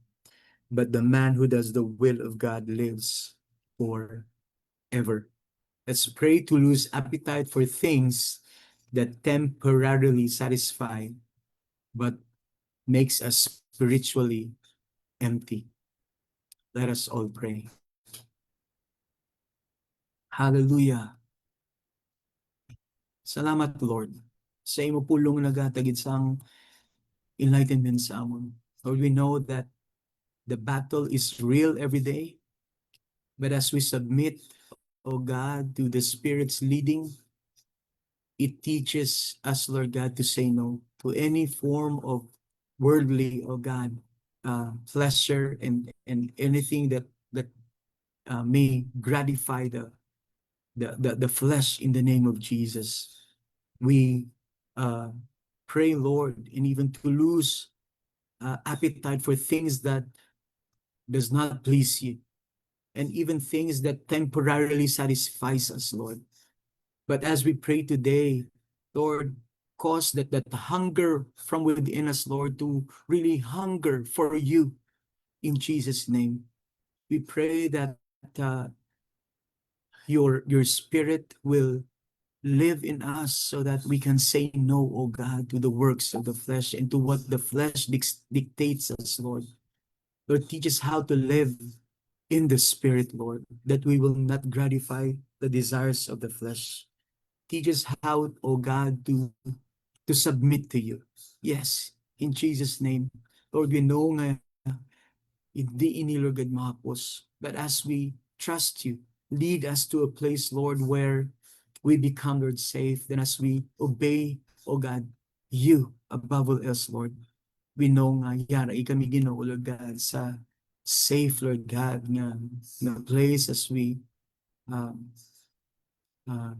but the man who does the will of God lives forever. Let's pray to lose appetite for things that temporarily satisfy, but makes us spiritually empty. Let us all pray. Hallelujah. Salamat, Lord. Sa imo pulong nagatagid sang enlightenment sa amon. Lord, we know that the battle is real every day, but as we submit, O God, to the Spirit's leading, it teaches us, Lord God, to say no to any form of worldly, O God, pleasure and anything that may gratify the flesh in the name of Jesus. We uh, pray, Lord, and even to lose appetite for things that does not please you, and even things that temporarily satisfies us, Lord. But as we pray today, Lord, cause that hunger from within us, Lord, to really hunger for you in Jesus' name. We pray that uh, your spirit will live in us so that we can say no, oh God, to the works of the flesh and to what the flesh dictates us, Lord. Lord, teach us how to live in the Spirit, Lord, that we will not gratify the desires of the flesh. Teach us how, oh God, to submit to you. Yes, in Jesus' name. Lord, we know nga hindi inilugad mahapos, but as we trust you, lead us to a place, Lord, where we become, Lord, safe. Then as we obey, oh God, you above all else, Lord, we know nga yan ay kami Ginoo, Lord God, sa safe, Lord God, nga place as we um, uh,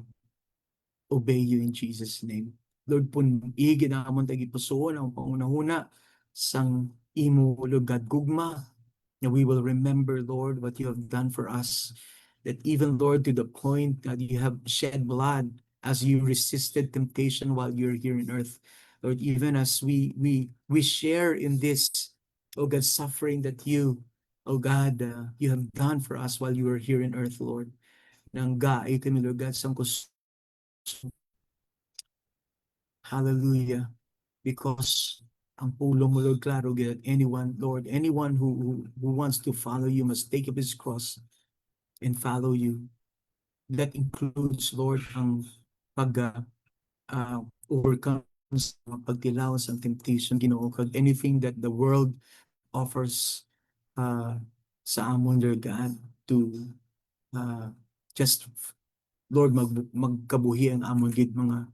obey you in Jesus' name. Lord, punigid ang amon tagipusoon ang pangunahuna sang imo, Lord God, gugma. And we will remember, Lord, what you have done for us. That even, Lord, to the point that you have shed blood as you resisted temptation while you're here on earth. Lord, even as we share in this, oh God, suffering that you, oh God, you have done for us while you were here on earth, Lord. Nanggaay kami, Lord God, sang kus. Hallelujah. Because ang pulong mo, Lord, klaro, that anyone, Lord, anyone who wants to follow you must take up his cross and follow you. That includes, Lord, ang overcome sa pagtilaw sa temptation, Ginoo, kag anything that the world offers sa amon, Lord God, to just, Lord, magkabuhi ang amon gid mga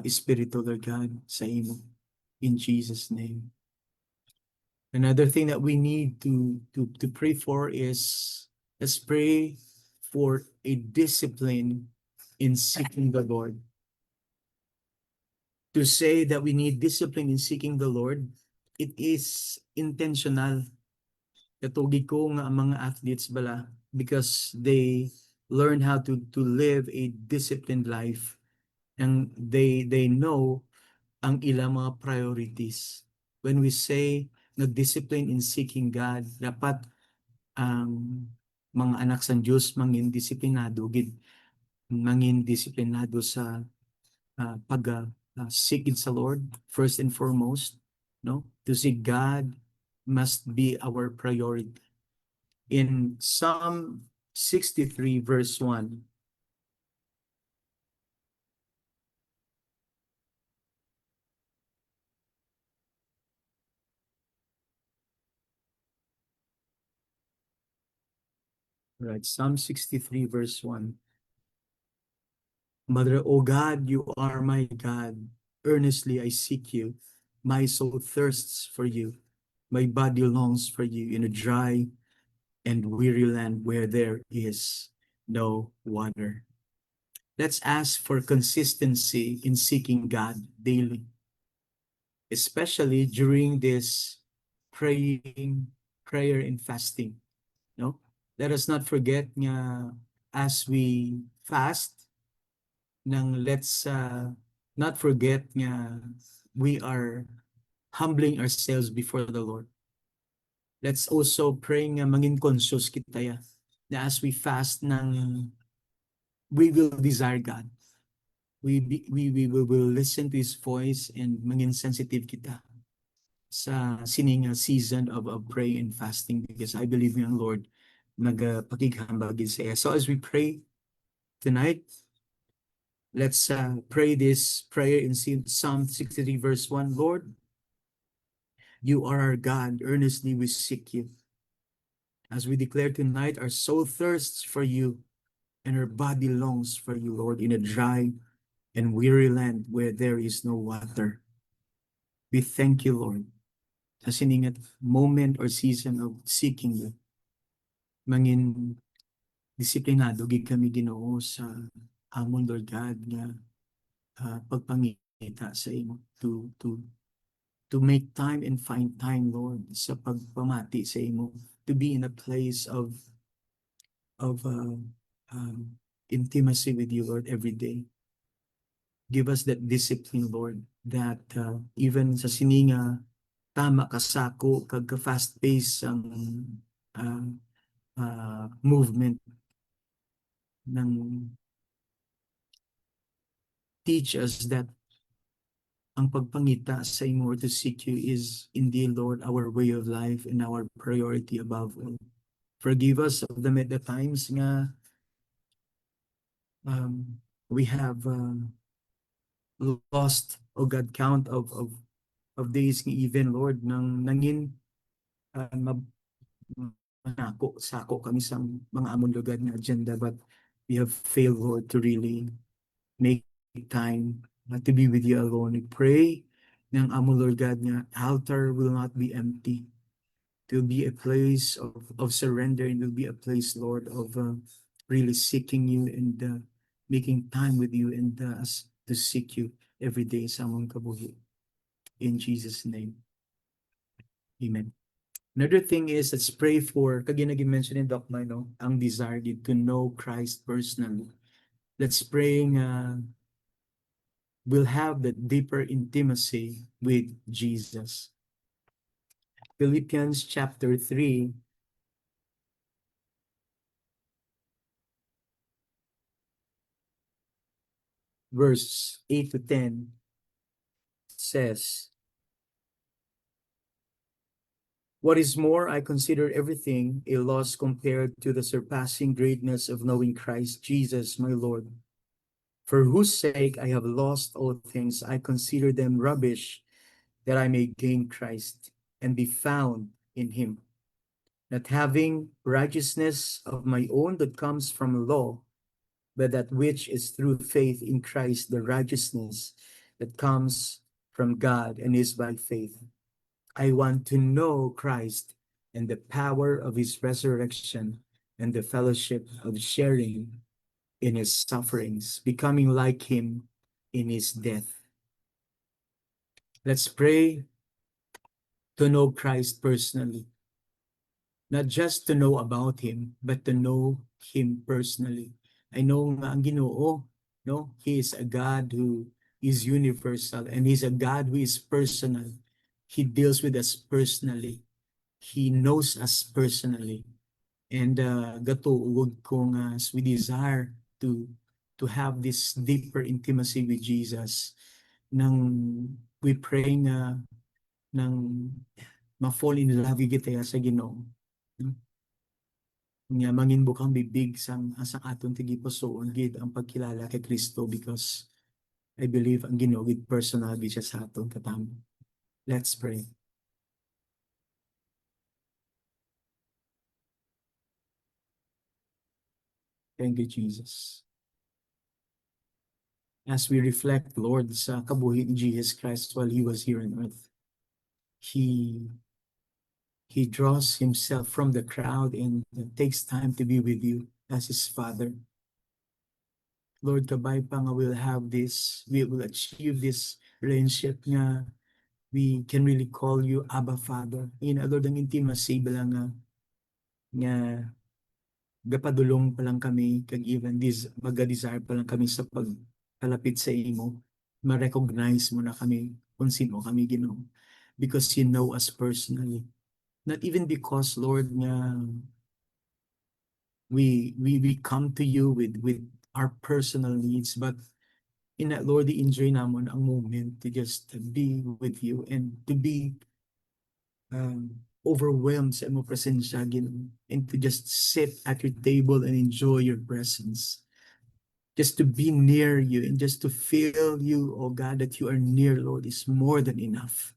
espiritu, Lord God, sa imo. In Jesus' name. Another thing that we need to pray for is, let's pray for a discipline in seeking the Lord. To say that we need discipline in seeking the Lord, it is intentional. Katugig ko nga ang mga athletes bala, because they learn how to live a disciplined life, and they know ang ilang mga priorities. When we say na discipline in seeking God, dapat ang mga anak sa Diyos mangin disiplinado gid, mangin disiplinado sa seek sa Lord first and foremost, no? To seek God must be our priority. In Psalm 63 verse 1, Right, Psalm 63 verse 1. Mother, O God, you are my God. Earnestly I seek you. My soul thirsts for you. My body longs for you in a dry and weary land where there is no water. Let's ask for consistency in seeking God daily, especially during this praying, prayer and fasting. No? Let us not forget nga as we fast, let's not forget nga we are humbling ourselves before the Lord. Let's also pray nga mangin conscious kita ya, na as we fast we will desire God. We will listen to His voice and mangin sensitive kita sa sining season of praying and fasting, because I believe in Lord nagpakighambag sa. So as we pray tonight, let's pray this prayer in Psalm 63 verse 1. Lord, you are our God. Earnestly we seek you. As we declare tonight, our soul thirsts for you and our body longs for you, Lord, in a dry and weary land where there is no water. We thank you, Lord, sa siningat moment or season of seeking you. Mangin disiplinado gid kami Ginoo sa amon, Lord God, nga pagpangita sa imo to make time and find time, Lord, sa pagpamati sa imo, to be in a place of intimacy with you, Lord, every day. Give us that discipline, Lord, that even sa sininga tama kasako kag fast pace ang movement ng teach us that ang pagpangita sa imo or to seek you is indeed, Lord, our way of life and our priority above all. Forgive us of the times nga we have lost, oh God, count of days even, Lord, nang nangin sako kami sa mga amon lugad nga agenda, but we have failed, Lord, to really make time to be with you alone. We pray ng amon, Lord God, nga altar will not be empty. It will be a place of surrender, and will be a place, Lord, of really seeking you and making time with you and us to seek you every day sa among kabuhi. In Jesus' name, amen. Another thing is, let's pray for, kaginagin mention in Doc no, ang desire to know Christ personally. Let's pray we'll have that deeper intimacy with Jesus. Philippians chapter 3, verse 8 to 10 says, what is more, I consider everything a loss compared to the surpassing greatness of knowing Christ Jesus, my Lord, for whose sake I have lost all things. I consider them rubbish, that I may gain Christ and be found in him, not having righteousness of my own that comes from law, but that which is through faith in Christ, the righteousness that comes from God and is by faith. I want to know Christ and the power of his resurrection and the fellowship of sharing in his sufferings, becoming like him in his death. Let's pray to know Christ personally. Not just to know about him, but to know him personally. I know nga ang Ginoo, no? He is a God who is universal, and he's a God who is personal. He deals with us personally. He knows us personally. And gatuod kung as we desire to have this deeper intimacy with Jesus, nang we pray nga nang ma-fall in love kita sa Ginoo. Nga mangin bukang bibig sang aton tigipusoon gid ang pagkilala kay Kristo, because I believe ang Ginoo gid personal gid siya sa aton katamo. Let's pray. Thank you, Jesus. As we reflect, Lord, sa kabuhi ni Jesus Christ while He was here on earth, He draws Himself from the crowd and takes time to be with you as His Father. Lord, kabay pa nga we'll have this, we will achieve this relationship nga we can really call you Abba Father. Lord, ang intimacy ba lang nga gapadulong pa lang kami, kag even this, maga-desire pa lang kami sa pagkalapit sa imo, ma-recognize mo na kami kung sino kami, Ginoo. Because you know us personally. Not even because, Lord, nga we come to you with our personal needs, but in that, Lord, i-enjoy namon ang moment to just be with you and to be overwhelmed sa imong presensya, Ginoo, and to just sit at your table and enjoy your presence. Just to be near you and just to feel you, oh God, that you are near, Lord, is more than enough.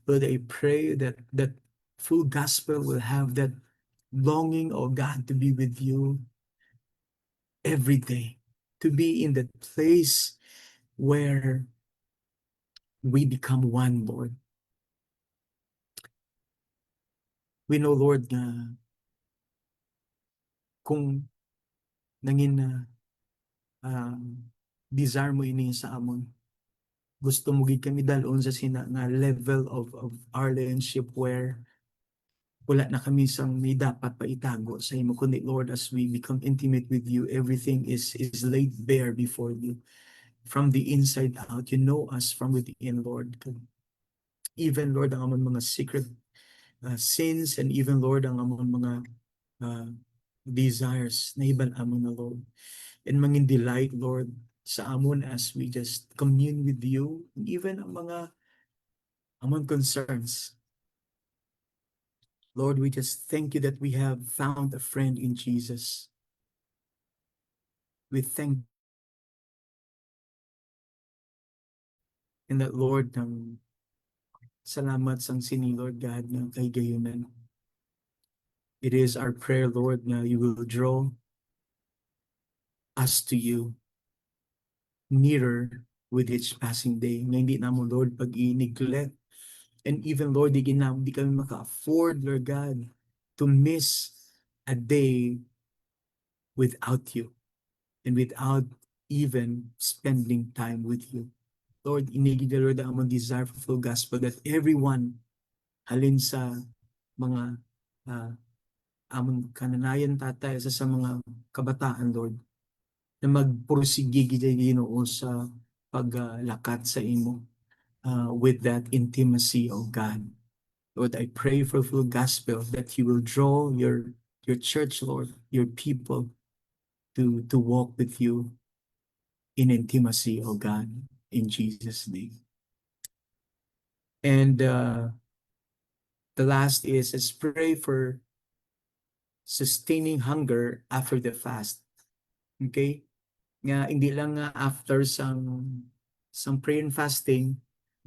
Lord, I pray that that full gospel will have that longing, oh God, to be with you every day, to be in that place where we become one, Lord. We know, Lord, na kung nangin na desire mo ini sa amon, gusto mo gid kami dalon sa sina nga level of our relationship where wala na kami sang may dapat pa itago sa imo, kundi Lord, as we become intimate with you, everything is laid bare before you. From the inside out, you know us from within, Lord. Even, Lord, ang among mga secret sins, and even, Lord, ang among mga desires na iban amon na, Lord. And mangin delight, Lord, sa amon as we just commune with you, and even ang mga among concerns. Lord, we just thank you that we have found a friend in Jesus. We thank and that, Lord, salamat sang sini, Lord God, ng kay gayunan. It is our prayer, Lord, na you will draw us to you nearer with each passing day. Nga hindi na mo, Lord, pag i-neglect. And even, Lord, di kami maka-afford, Lord God, to miss a day without you and without even spending time with you. Lord, inigid, Lord, ang among desire for full gospel that everyone halin sa mga among kananayan, tatay, sa mga kabataan, Lord, na magpursige Ginoo sa paglakat sa imo with that intimacy, oh God. Lord, I pray for full gospel that you will draw your church, Lord, your people to walk with you in intimacy, oh God, in Jesus' name. And the last is, let's pray for sustaining hunger after the fast. Okay? Nga hindi lang nga after some prayer and fasting,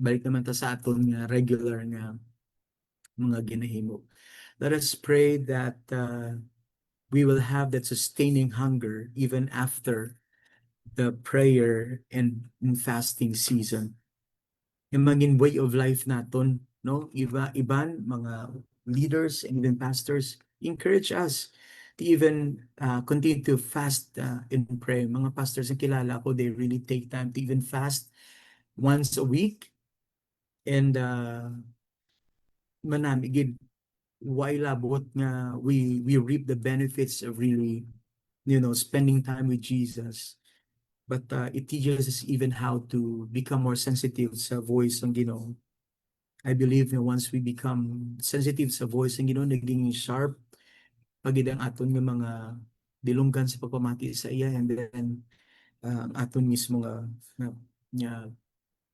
balik naman ta sa aton nga regular nga mga ginahimo. Let us pray that we will have that sustaining hunger even after the prayer and fasting season. Yung maging way of life naton, no? Iban mga leaders and even pastors encourage us to even continue to fast and pray. Mga pastors ang kilala ko, they really take time to even fast once a week. And manamigid, why labot nga we reap the benefits of really, spending time with Jesus. But it teaches us even how to become more sensitive sa voice ng Ginoo. I believe na once we become sensitive sa voice ng Ginoo, naging sharp pagid ang aton nga mga dilunggan sa pagpamati sa iya, and then aton mismo nga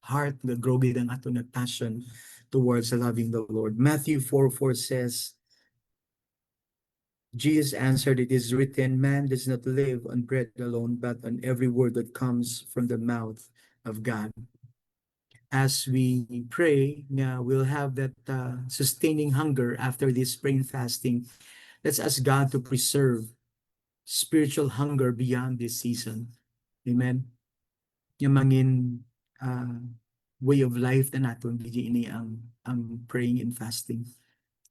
heart, nga grow gid ang aton nga passion towards loving the Lord. Matthew 4:4 says, Jesus answered, "It is written, man does not live on bread alone, but on every word that comes from the mouth of God." As we pray, we'll have that sustaining hunger after this spring fasting. Let's ask God to preserve spiritual hunger beyond this season. Amen. Yung mangin way of life na natin, ini ang praying and fasting.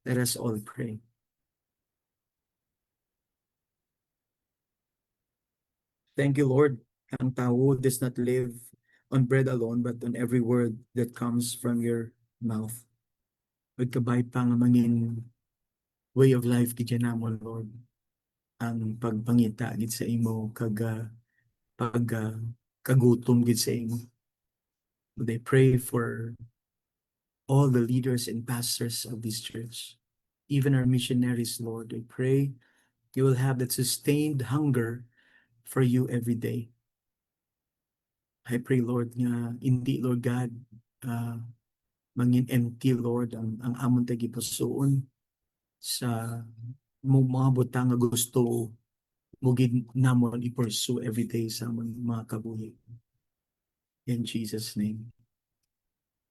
Let us all pray. Thank you, Lord. Ang tao does not live on bread alone, but on every word that comes from your mouth. Magkabay pa nga mangin way of life gid namo, Lord. Ang pagpangita gid sa imo kagutom gid sa imo. But I pray for all the leaders and pastors of this church, even our missionaries, Lord. I pray you will have that sustained hunger for you every day. I pray, Lord, nga hindi, Lord God, mangin empty, Lord, ang amon tagipusoon sa mga butang nga gusto mugid namon i-pursue every day sa amon mga kabuhi. In Jesus' name.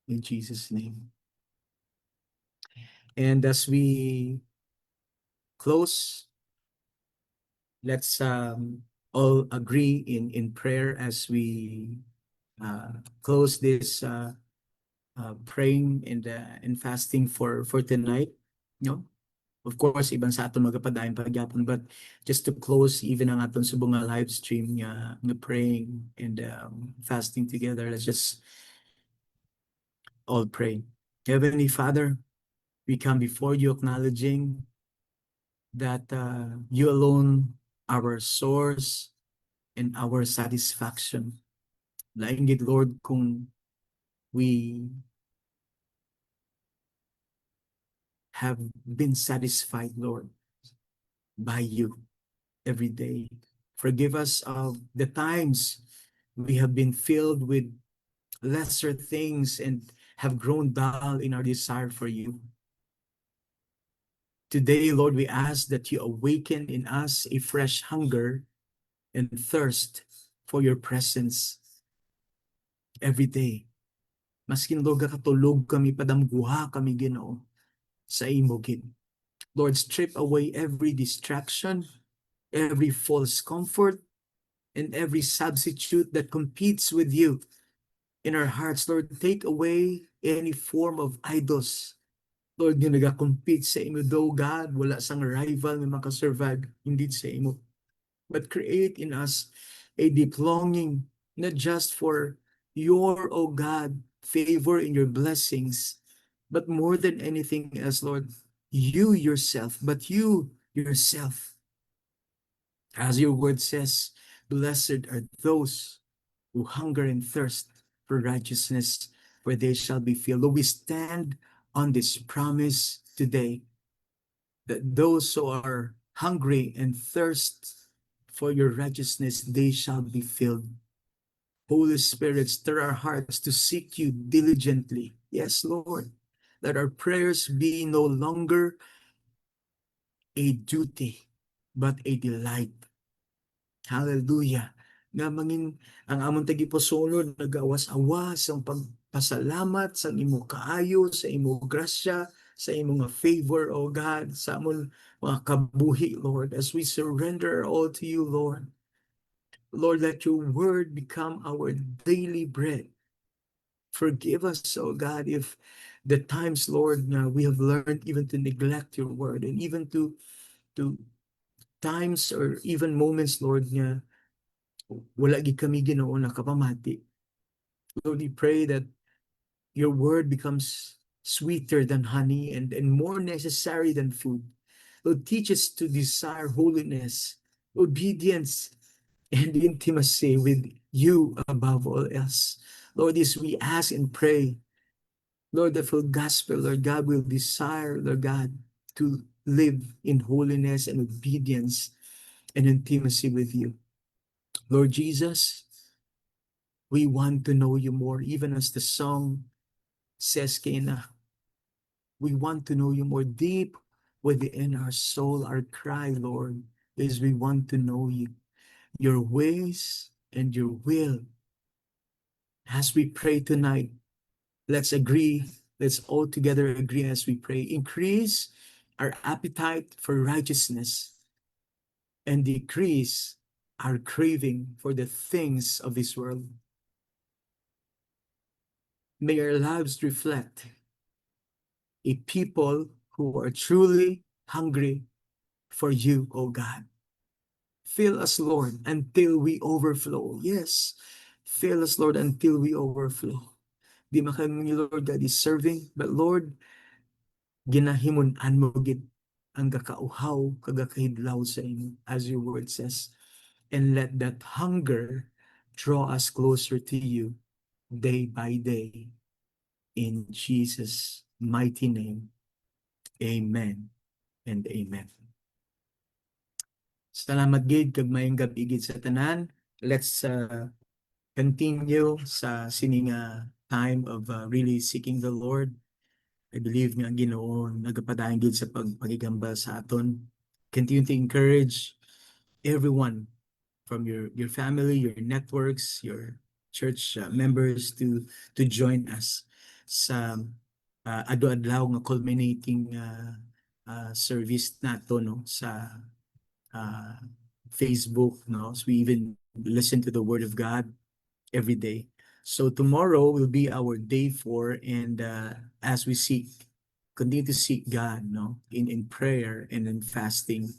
In Jesus' name. And as we close, let's all agree in prayer as we close this praying and fasting for tonight. No? Of course, ibang sa aton magapadayon pagyapon, but just to close even ang aton subong nga live stream nga praying and fasting together, let's just all pray. Heavenly Father, we come before you acknowledging that you alone our source and our satisfaction. Laing gid, Lord, kung we have been satisfied, Lord, by you every day. Forgive us of the times we have been filled with lesser things and have grown dull in our desire for you. Today, Lord, we ask that you awaken in us a fresh hunger and thirst for your presence every day. Maskin, Lord, katulog kami, padamguha kami, Ginoo, sa imo gid. Lord, strip away every distraction, every false comfort, and every substitute that competes with you in our hearts. Lord, take away any form of idols. Lord, nga nagakompete sa imo, though God, wala sang rival nga makasurvive, hindi sa imo. But create in us a deep longing, not just for your, oh God, favor and your blessings, but more than anything else, Lord, you yourself, but you yourself. As your word says, blessed are those who hunger and thirst for righteousness, for they shall be filled. Lord, we stand on this promise today that those who are hungry and thirst for your righteousness, they shall be filled. Holy Spirit, stir our hearts to seek you diligently. Yes, Lord. Let our prayers be no longer a duty, but a delight. Hallelujah. Nga mangin ang amon tagipusoon nagawas-awas ang pagpasalamat sa imo kaayo, sa imo grasya, sa imo nga favor, O God, sa amon mga kabuhi, Lord, as we surrender all to you, Lord. Lord, let your word become our daily bread. Forgive us, oh God, if the times, Lord, we have learned even to neglect your word, and even to times or even moments, Lord, nga wala gid kami Ginoo nakapamati. Lord, we pray that your word becomes sweeter than honey and more necessary than food. Lord, teach us to desire holiness, obedience, and intimacy with you above all else. Lord, as we ask and pray, Lord, the full gospel, Lord God, will desire, Lord God, to live in holiness and obedience and intimacy with you. Lord Jesus, we want to know you more, even as the song says, Kena, we want to know you more deep within our soul. Our cry, Lord, is we want to know you, your ways and your will. As we pray tonight, let's all together agree as we pray. Increase our appetite for righteousness and decrease our craving for the things of this world. May our lives reflect a people who are truly hungry for you, O God. Fill us, Lord, until we overflow. Yes, fill us, Lord, until we overflow. Di man kami, Lord God, is serving, but Lord, ginahimunan mo gid ang kakauhaw, kagakahidlaw sa inyo, as your word says. And let that hunger draw us closer to you day by day. In Jesus' mighty name, amen and amen. Salamat gid kag maayong gabi gid sa tanan. Let's continue sa sining time of really seeking the Lord. I believe nga ang Ginoo nagapadayon gid sa pagigambal sa aton. Continue to encourage everyone from your family, your networks, your church members to join us sa adlaw nga culminating service nato no sa Facebook, no? So we even listen to the Word of God every day. So tomorrow will be our day 4, and as we continue to seek God, no, in prayer and in fasting,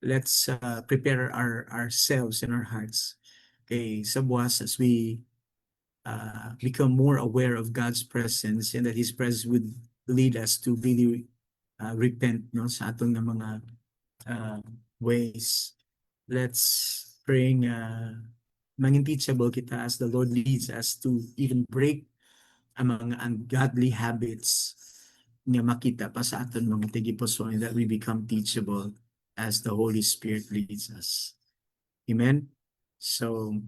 let's prepare ourselves and our hearts. Okay, sa buwas as we become more aware of God's presence, and that His presence would lead us to really repent, no, sa atong nga mga ways. Let's pray mangin teachable kita as the Lord leads us to even break ang mga ungodly habits nga makita pa sa aton mga tigipuso, and that we become teachable as the Holy Spirit leads us. Amen. So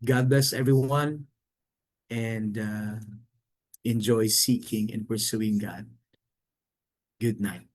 God bless everyone, and enjoy seeking and pursuing God. Good night.